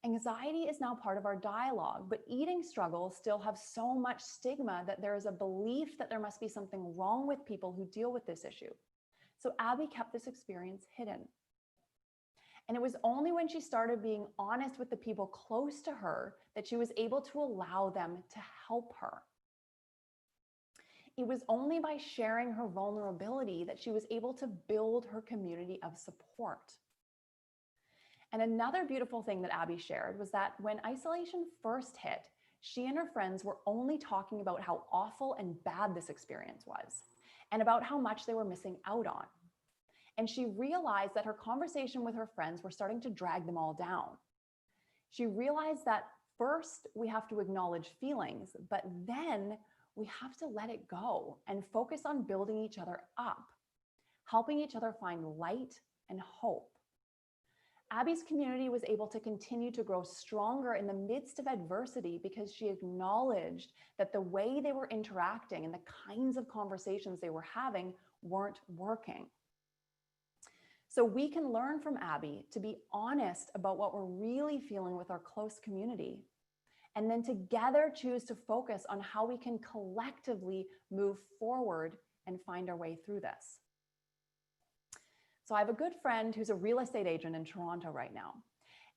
Anxiety is now part of our dialogue, but eating struggles still have so much stigma that there is a belief that there must be something wrong with people who deal with this issue. So Abby kept this experience hidden. And it was only when she started being honest with the people close to her that she was able to allow them to help her. It was only by sharing her vulnerability that she was able to build her community of support. And another beautiful thing that Abby shared was that when isolation first hit, she and her friends were only talking about how awful and bad this experience was, and about how much they were missing out on. And she realized that her conversation with her friends were starting to drag them all down. She realized that first we have to acknowledge feelings, but then we have to let it go and focus on building each other up, helping each other find light and hope. Abby's community was able to continue to grow stronger in the midst of adversity because she acknowledged that the way they were interacting and the kinds of conversations they were having weren't working. So we can learn from Abby to be honest about what we're really feeling with our close community, and then together choose to focus on how we can collectively move forward and find our way through this. So I have a good friend who's a real estate agent in Toronto right now.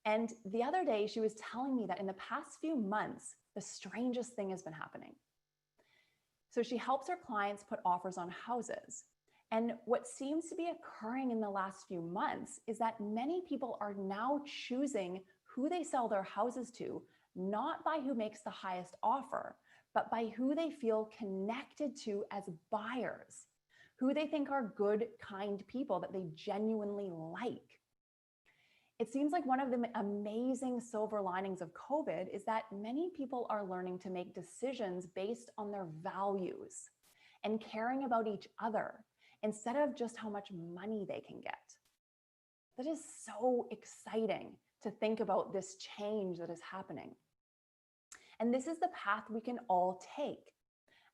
And the other day she was telling me that in the past few months, the strangest thing has been happening. So she helps her clients put offers on houses. And what seems to be occurring in the last few months is that many people are now choosing who they sell their houses to, not by who makes the highest offer, but by who they feel connected to as buyers, who they think are good, kind people that they genuinely like. It seems like one of the amazing silver linings of COVID is that many people are learning to make decisions based on their values and caring about each other instead of just how much money they can get. That is so exciting to think about this change that is happening. And this is the path we can all take.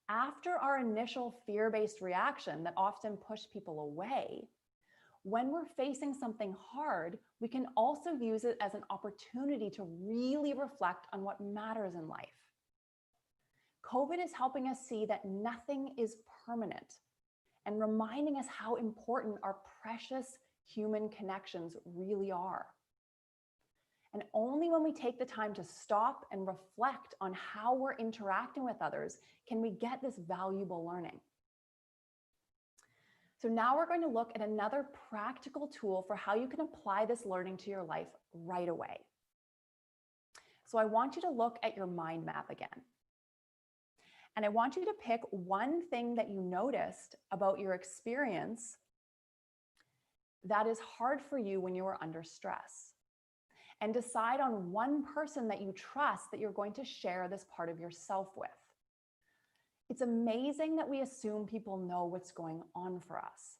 After our initial fear-based reaction that often pushed people away, when we're facing something hard, we can also use it as an opportunity to really reflect on what matters in life. COVID is helping us see that nothing is permanent and reminding us how important our precious human connections really are. And only when we take the time to stop and reflect on how we're interacting with others can we get this valuable learning. So now we're going to look at another practical tool for how you can apply this learning to your life right away. So I want you to look at your mind map again. And I want you to pick one thing that you noticed about your experience that is hard for you when you are under stress. And decide on one person that you trust that you're going to share this part of yourself with. It's amazing that we assume people know what's going on for us,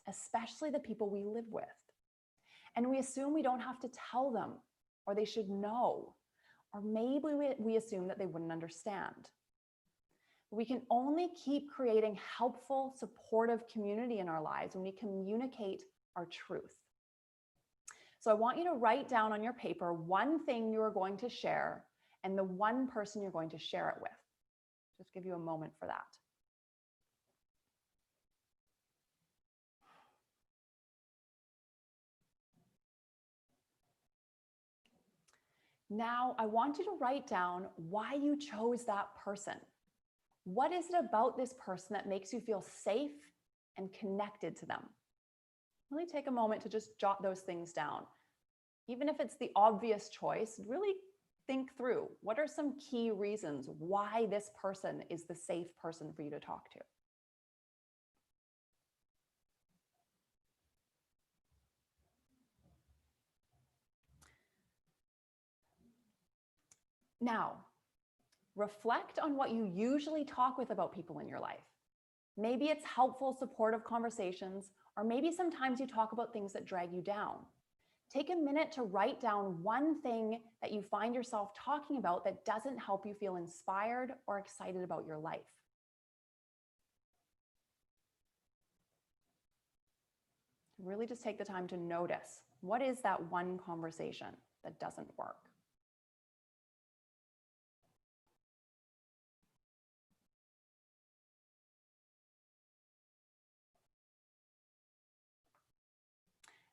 especially the people we live with. And we assume we don't have to tell them, or they should know, or maybe we assume that they wouldn't understand. We can only keep creating helpful, supportive community in our lives when we communicate our truth. So I want you to write down on your paper one thing you are going to share and the one person you're going to share it with. Just give you a moment for that. Now, I want you to write down why you chose that person. What is it about this person that makes you feel safe and connected to them? Really take a moment to just jot those things down. Even if it's the obvious choice, really think through what are some key reasons why this person is the safe person for you to talk to. Now, reflect on what you usually talk with about people in your life. Maybe it's helpful, supportive conversations, or maybe sometimes you talk about things that drag you down. Take a minute to write down one thing that you find yourself talking about that doesn't help you feel inspired or excited about your life. Really just take the time to notice, what is that one conversation that doesn't work?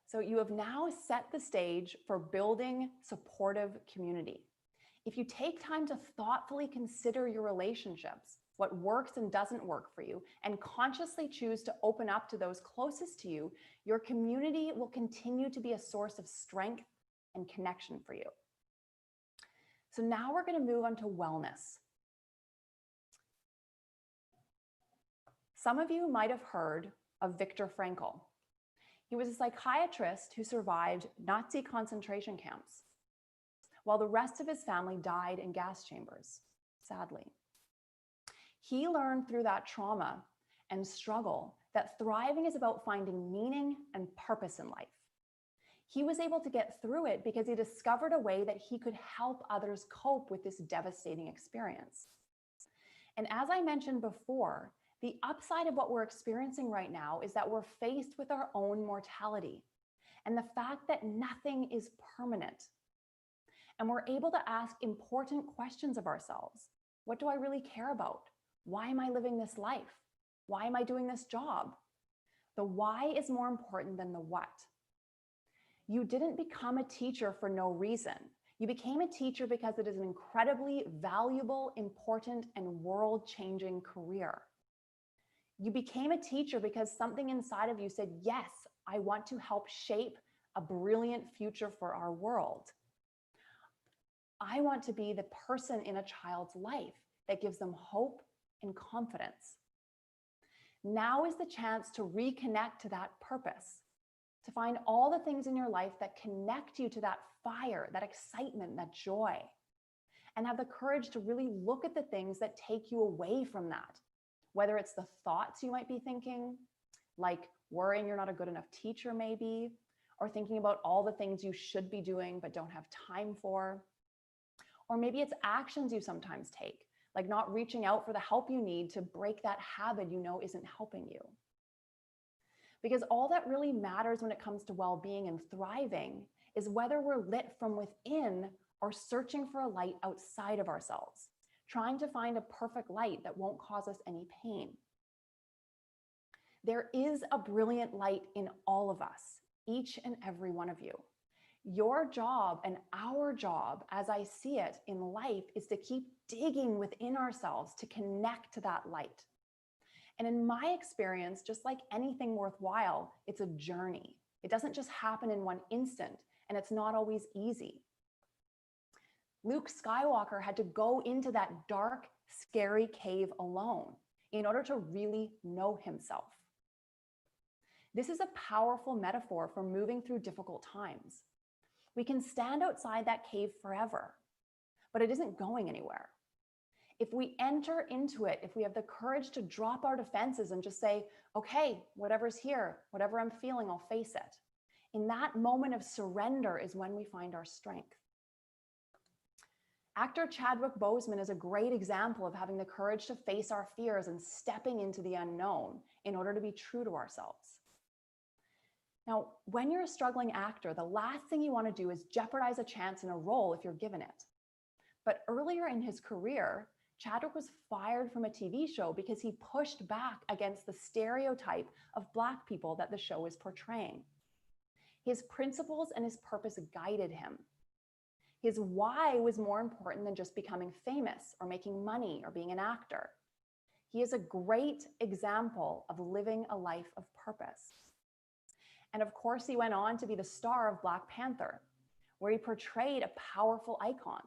So you have now set the stage for building supportive community. If you take time to thoughtfully consider your relationships, what works and doesn't work for you, and consciously choose to open up to those closest to you, your community will continue to be a source of strength and connection for you. So now we're going to move on to wellness. Some of you might have heard of Viktor Frankl. He was a psychiatrist who survived Nazi concentration camps, while the rest of his family died in gas chambers, sadly. He learned through that trauma and struggle that thriving is about finding meaning and purpose in life. He was able to get through it because he discovered a way that he could help others cope with this devastating experience. And as I mentioned before, the upside of what we're experiencing right now is that we're faced with our own mortality and the fact that nothing is permanent. And we're able to ask important questions of ourselves. What do I really care about? Why am I living this life? Why am I doing this job? The why is more important than the what. You didn't become a teacher for no reason. You became a teacher because it is an incredibly valuable, important, and world-changing career. You became a teacher because something inside of you said, yes, I want to help shape a brilliant future for our world. I want to be the person in a child's life that gives them hope and confidence. Now is the chance to reconnect to that purpose, to find all the things in your life that connect you to that fire, that excitement, that joy, and have the courage to really look at the things that take you away from that. Whether it's the thoughts you might be thinking, like worrying you're not a good enough teacher maybe, or thinking about all the things you should be doing but don't have time for. Or maybe it's actions you sometimes take, like not reaching out for the help you need to break that habit you know isn't helping you. Because all that really matters when it comes to well-being and thriving is whether we're lit from within or searching for a light outside of ourselves, trying to find a perfect light that won't cause us any pain. There is a brilliant light in all of us, each and every one of you. Your job and our job, as I see it in life, is to keep digging within ourselves to connect to that light. And in my experience, just like anything worthwhile, it's a journey. It doesn't just happen in one instant, and it's not always easy. Luke Skywalker had to go into that dark, scary cave alone in order to really know himself. This is a powerful metaphor for moving through difficult times. We can stand outside that cave forever, but it isn't going anywhere. If we enter into it, if we have the courage to drop our defenses and just say, okay, whatever's here, whatever I'm feeling, I'll face it. In that moment of surrender is when we find our strength. Actor Chadwick Boseman is a great example of having the courage to face our fears and stepping into the unknown in order to be true to ourselves. Now, when you're a struggling actor, the last thing you want to do is jeopardize a chance in a role if you're given it. But earlier in his career, Chadwick was fired from a TV show because he pushed back against the stereotype of Black people that the show was portraying. His principles and his purpose guided him. His why was more important than just becoming famous or making money or being an actor. He is a great example of living a life of purpose. And of course, he went on to be the star of Black Panther, where he portrayed a powerful icon,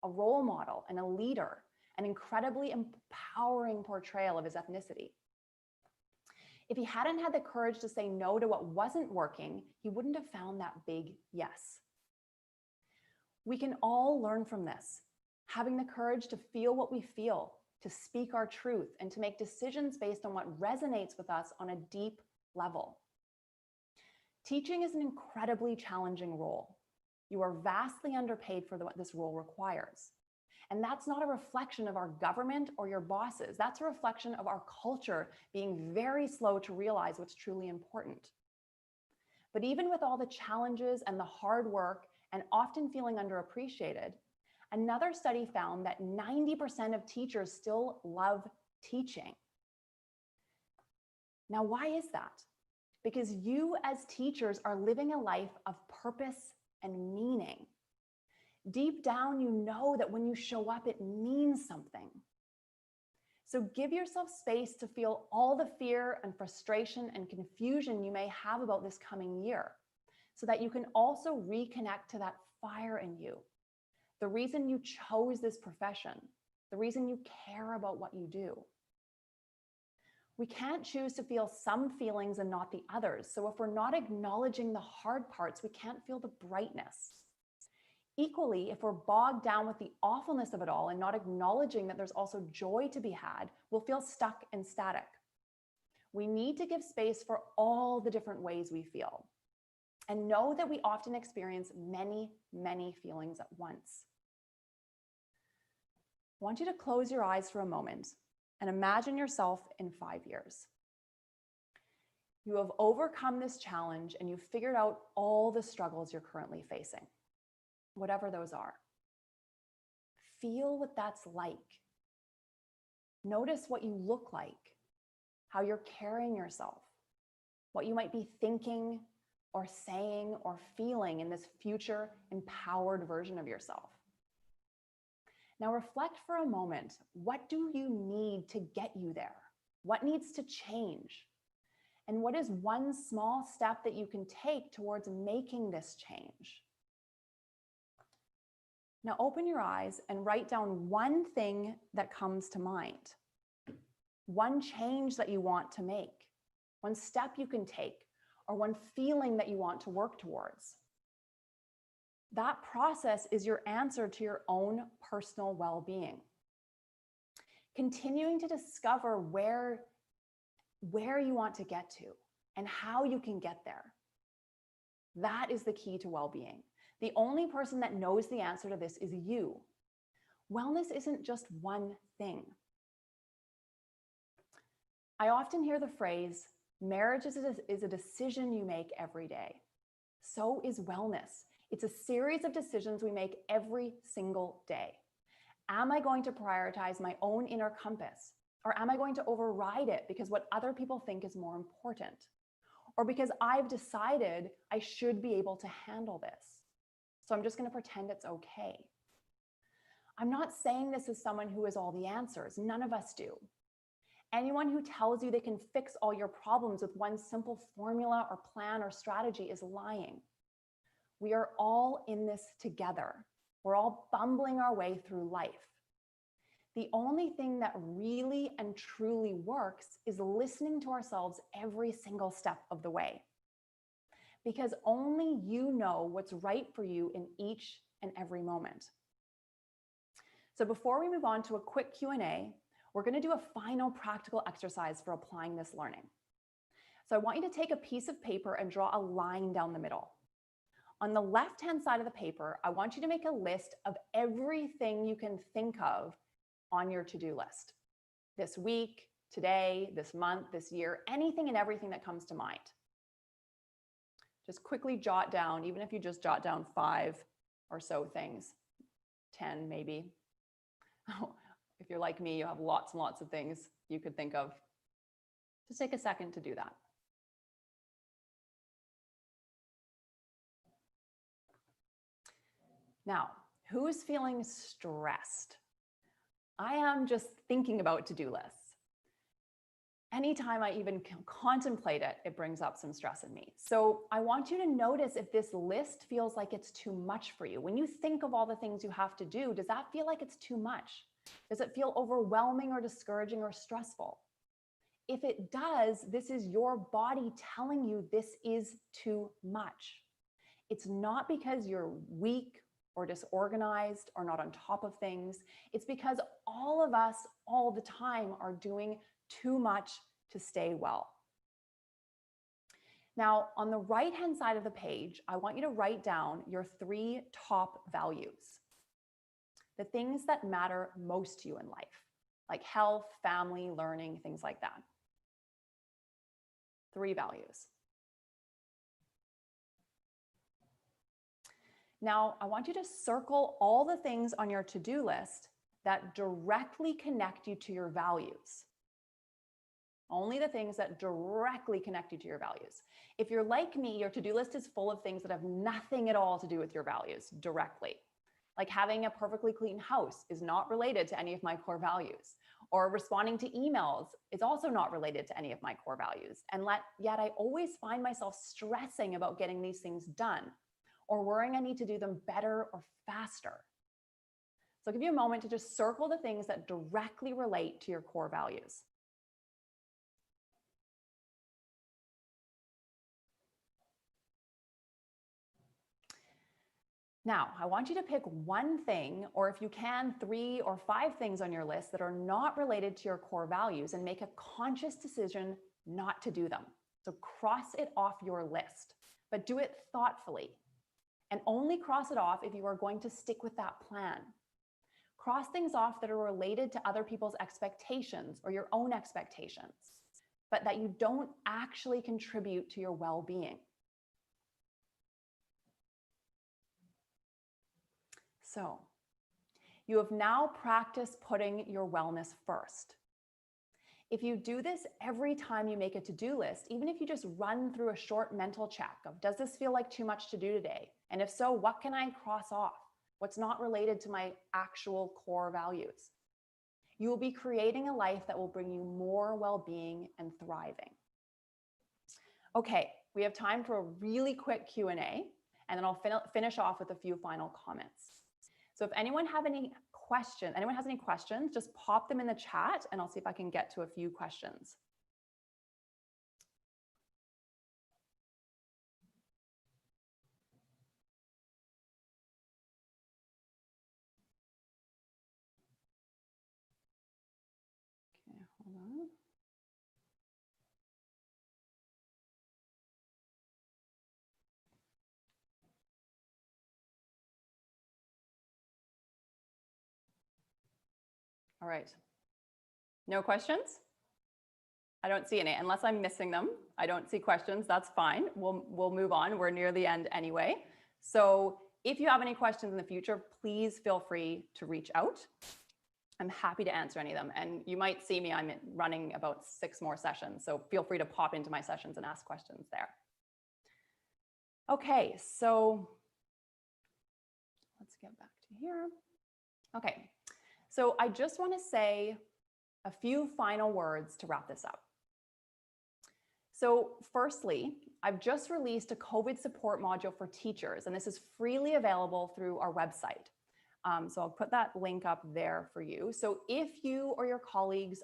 a role model, and a leader, an incredibly empowering portrayal of his ethnicity. If he hadn't had the courage to say no to what wasn't working, he wouldn't have found that big yes. We can all learn from this, having the courage to feel what we feel, to speak our truth, and to make decisions based on what resonates with us on a deep level. Teaching is an incredibly challenging role. You are vastly underpaid for what this role requires. And that's not a reflection of our government or your bosses. That's a reflection of our culture being very slow to realize what's truly important. But even with all the challenges and the hard work and often feeling underappreciated, another study found that 90% of teachers still love teaching. Now, why is that? Because you as teachers are living a life of purpose and meaning. Deep down, you know that when you show up, it means something. So give yourself space to feel all the fear and frustration and confusion you may have about this coming year, so that you can also reconnect to that fire in you, the reason you chose this profession, the reason you care about what you do. We can't choose to feel some feelings and not the others. So if we're not acknowledging the hard parts, we can't feel the brightness. Equally, if we're bogged down with the awfulness of it all and not acknowledging that there's also joy to be had, we'll feel stuck and static. We need to give space for all the different ways we feel, and know that we often experience many, many feelings at once. I want you to close your eyes for a moment and imagine yourself in 5 years. You have overcome this challenge and you've figured out all the struggles you're currently facing, whatever those are. Feel what that's like. Notice what you look like, how you're carrying yourself, what you might be thinking or saying or feeling in this future empowered version of yourself. Now reflect for a moment, what do you need to get you there? What needs to change? And what is one small step that you can take towards making this change? Now open your eyes and write down one thing that comes to mind. One change that you want to make, one step you can take, or one feeling that you want to work towards. That process is your answer to your own personal well-being. Continuing to discover where you want to get to and how you can get there. That is the key to well-being. The only person that knows the answer to this is you. Wellness isn't just one thing. I often hear the phrase, marriage is a decision you make every day. So is wellness. It's a series of decisions we make every single day. Am I going to prioritize my own inner compass? Or am I going to override it because what other people think is more important? Or because I've decided I should be able to handle this, so I'm just going to pretend it's okay? I'm not saying this as someone who has all the answers. None of us do. Anyone who tells you they can fix all your problems with one simple formula or plan or strategy is lying. We are all in this together. We're all bumbling our way through life. The only thing that really and truly works is listening to ourselves every single step of the way. Because only you know what's right for you in each and every moment. So before we move on to a quick Q&A, we're going to do a final practical exercise for applying this learning. So I want you to take a piece of paper and draw a line down the middle. On the left-hand side of the paper, I want you to make a list of everything you can think of on your to-do list. This week, today, this month, this year, anything and everything that comes to mind. Just quickly jot down, even if you just jot down 5 or so things, 10 maybe. If you're like me, you have lots and lots of things you could think of. Just take a second to do that. Now, Who's feeling stressed? I am just thinking about to-do lists. Anytime I even contemplate it, it brings up some stress in me. So I want you to notice if this list feels like it's too much for you. When you think of all the things you have to do, does that feel like it's too much? Does it feel overwhelming or discouraging or stressful? If it does, this is your body telling you this is too much. It's not because you're weak or disorganized or not on top of things. It's because all of us all the time are doing too much to stay well. Now, on the right-hand side of the page, I want you to write down your 3 top values. The things that matter most to you in life, like health, family, learning, things like that. 3 values. Now, I want you to circle all the things on your to-do list that directly connect you to your values. Only the things that directly connect you to your values. If you're like me, your to-do list is full of things that have nothing at all to do with your values directly. Like having a perfectly clean house is not related to any of my core values. Or responding to emails is also not related to any of my core values. And yet I always find myself stressing about getting these things done or worrying I need to do them better or faster. So I'll give you a moment to just circle the things that directly relate to your core values. Now, I want you to pick one thing, or if you can, 3 or 5 things on your list that are not related to your core values and make a conscious decision not to do them. So cross it off your list, but do it thoughtfully. And only cross it off if you are going to stick with that plan. Cross things off that are related to other people's expectations or your own expectations, but that you don't actually contribute to your well-being. So, you have now practiced putting your wellness first. If you do this every time you make a to-do list, even if you just run through a short mental check of, does this feel like too much to do today? And if so, what can I cross off? What's not related to my actual core values? You will be creating a life that will bring you more well-being and thriving. Okay, we have time for a really quick Q&A, and then I'll finish off with a few final comments. So if anyone has any questions, just pop them in the chat and I'll see if I can get to a few questions. Okay, hold on. All right. No questions? I don't see any, unless I'm missing them. I don't see questions. That's fine. We'll move on. We're near the end anyway. So if you have any questions in the future, please feel free to reach out. I'm happy to answer any of them. And you might see me, I'm running about 6 more sessions. So feel free to pop into my sessions and ask questions there. Okay, so let's get back to here. Okay, so I just want to say a few final words to wrap this up. So firstly, I've just released a COVID support module for teachers, and this is freely available through our website. So I'll put that link up there for you. So if you or your colleagues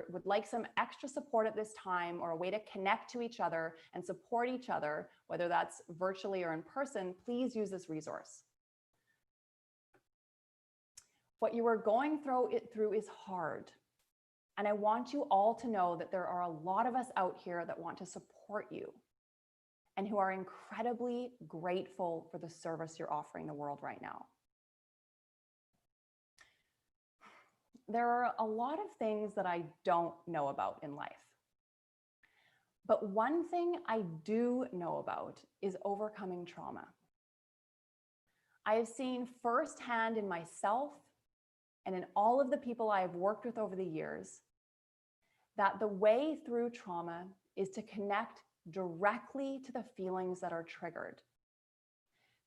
would like some extra support at this time or a way to connect to each other and support each other, whether that's virtually or in person, please use this resource. What you are going through is hard. And I want you all to know that there are a lot of us out here that want to support you and who are incredibly grateful for the service you're offering the world right now. There are a lot of things that I don't know about in life. But one thing I do know about is overcoming trauma. I have seen firsthand in myself and in all of the people I have worked with over the years that the way through trauma is to connect directly to the feelings that are triggered.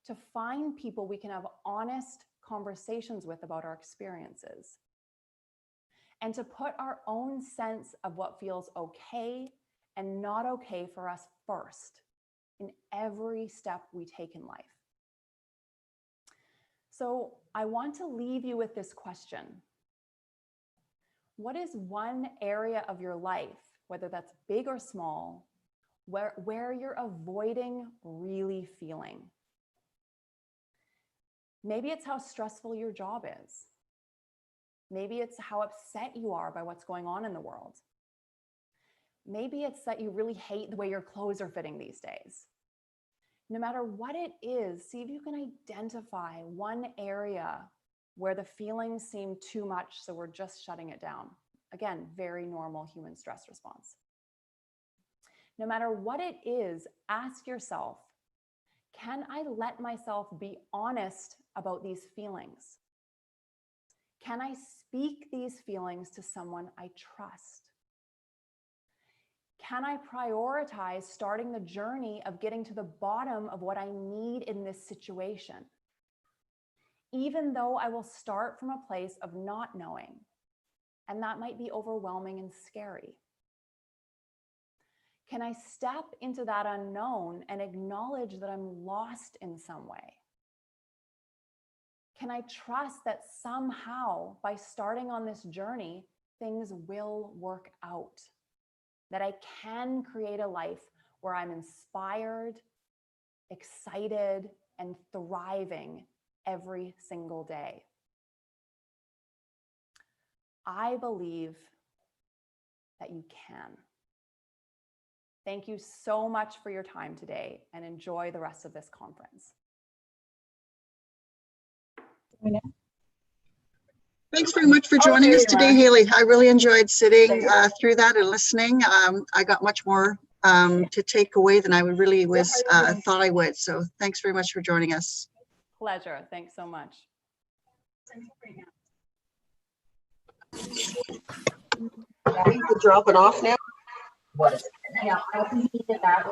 To find people we can have honest conversations with about our experiences, and to put our own sense of what feels okay and not okay for us first in every step we take in life. So I want to leave you with this question. What is one area of your life, whether that's big or small, where you're avoiding really feeling? Maybe it's how stressful your job is. Maybe it's how upset you are by what's going on in the world. Maybe it's that you really hate the way your clothes are fitting these days. No matter what it is, see if you can identify one area where the feelings seem too much, so we're just shutting it down. Again, very normal human stress response. No matter what it is, ask yourself, can I let myself be honest about these feelings? Can I speak these feelings to someone I trust? Can I prioritize starting the journey of getting to the bottom of what I need in this situation? Even though I will start from a place of not knowing, and that might be overwhelming and scary. Can I step into that unknown and acknowledge that I'm lost in some way? Can I trust that somehow, by starting on this journey, things will work out? That I can create a life where I'm inspired, excited, and thriving every single day? I believe that you can. Thank you so much for your time today, and enjoy the rest of this conference. Thanks very much for joining us today, Hayley. I really enjoyed sitting through that and listening. I got much more to take away than I really thought I would. So thanks very much for joining us. Pleasure. Thanks so much. I think we're dropping off now. What is it? Yeah, I think that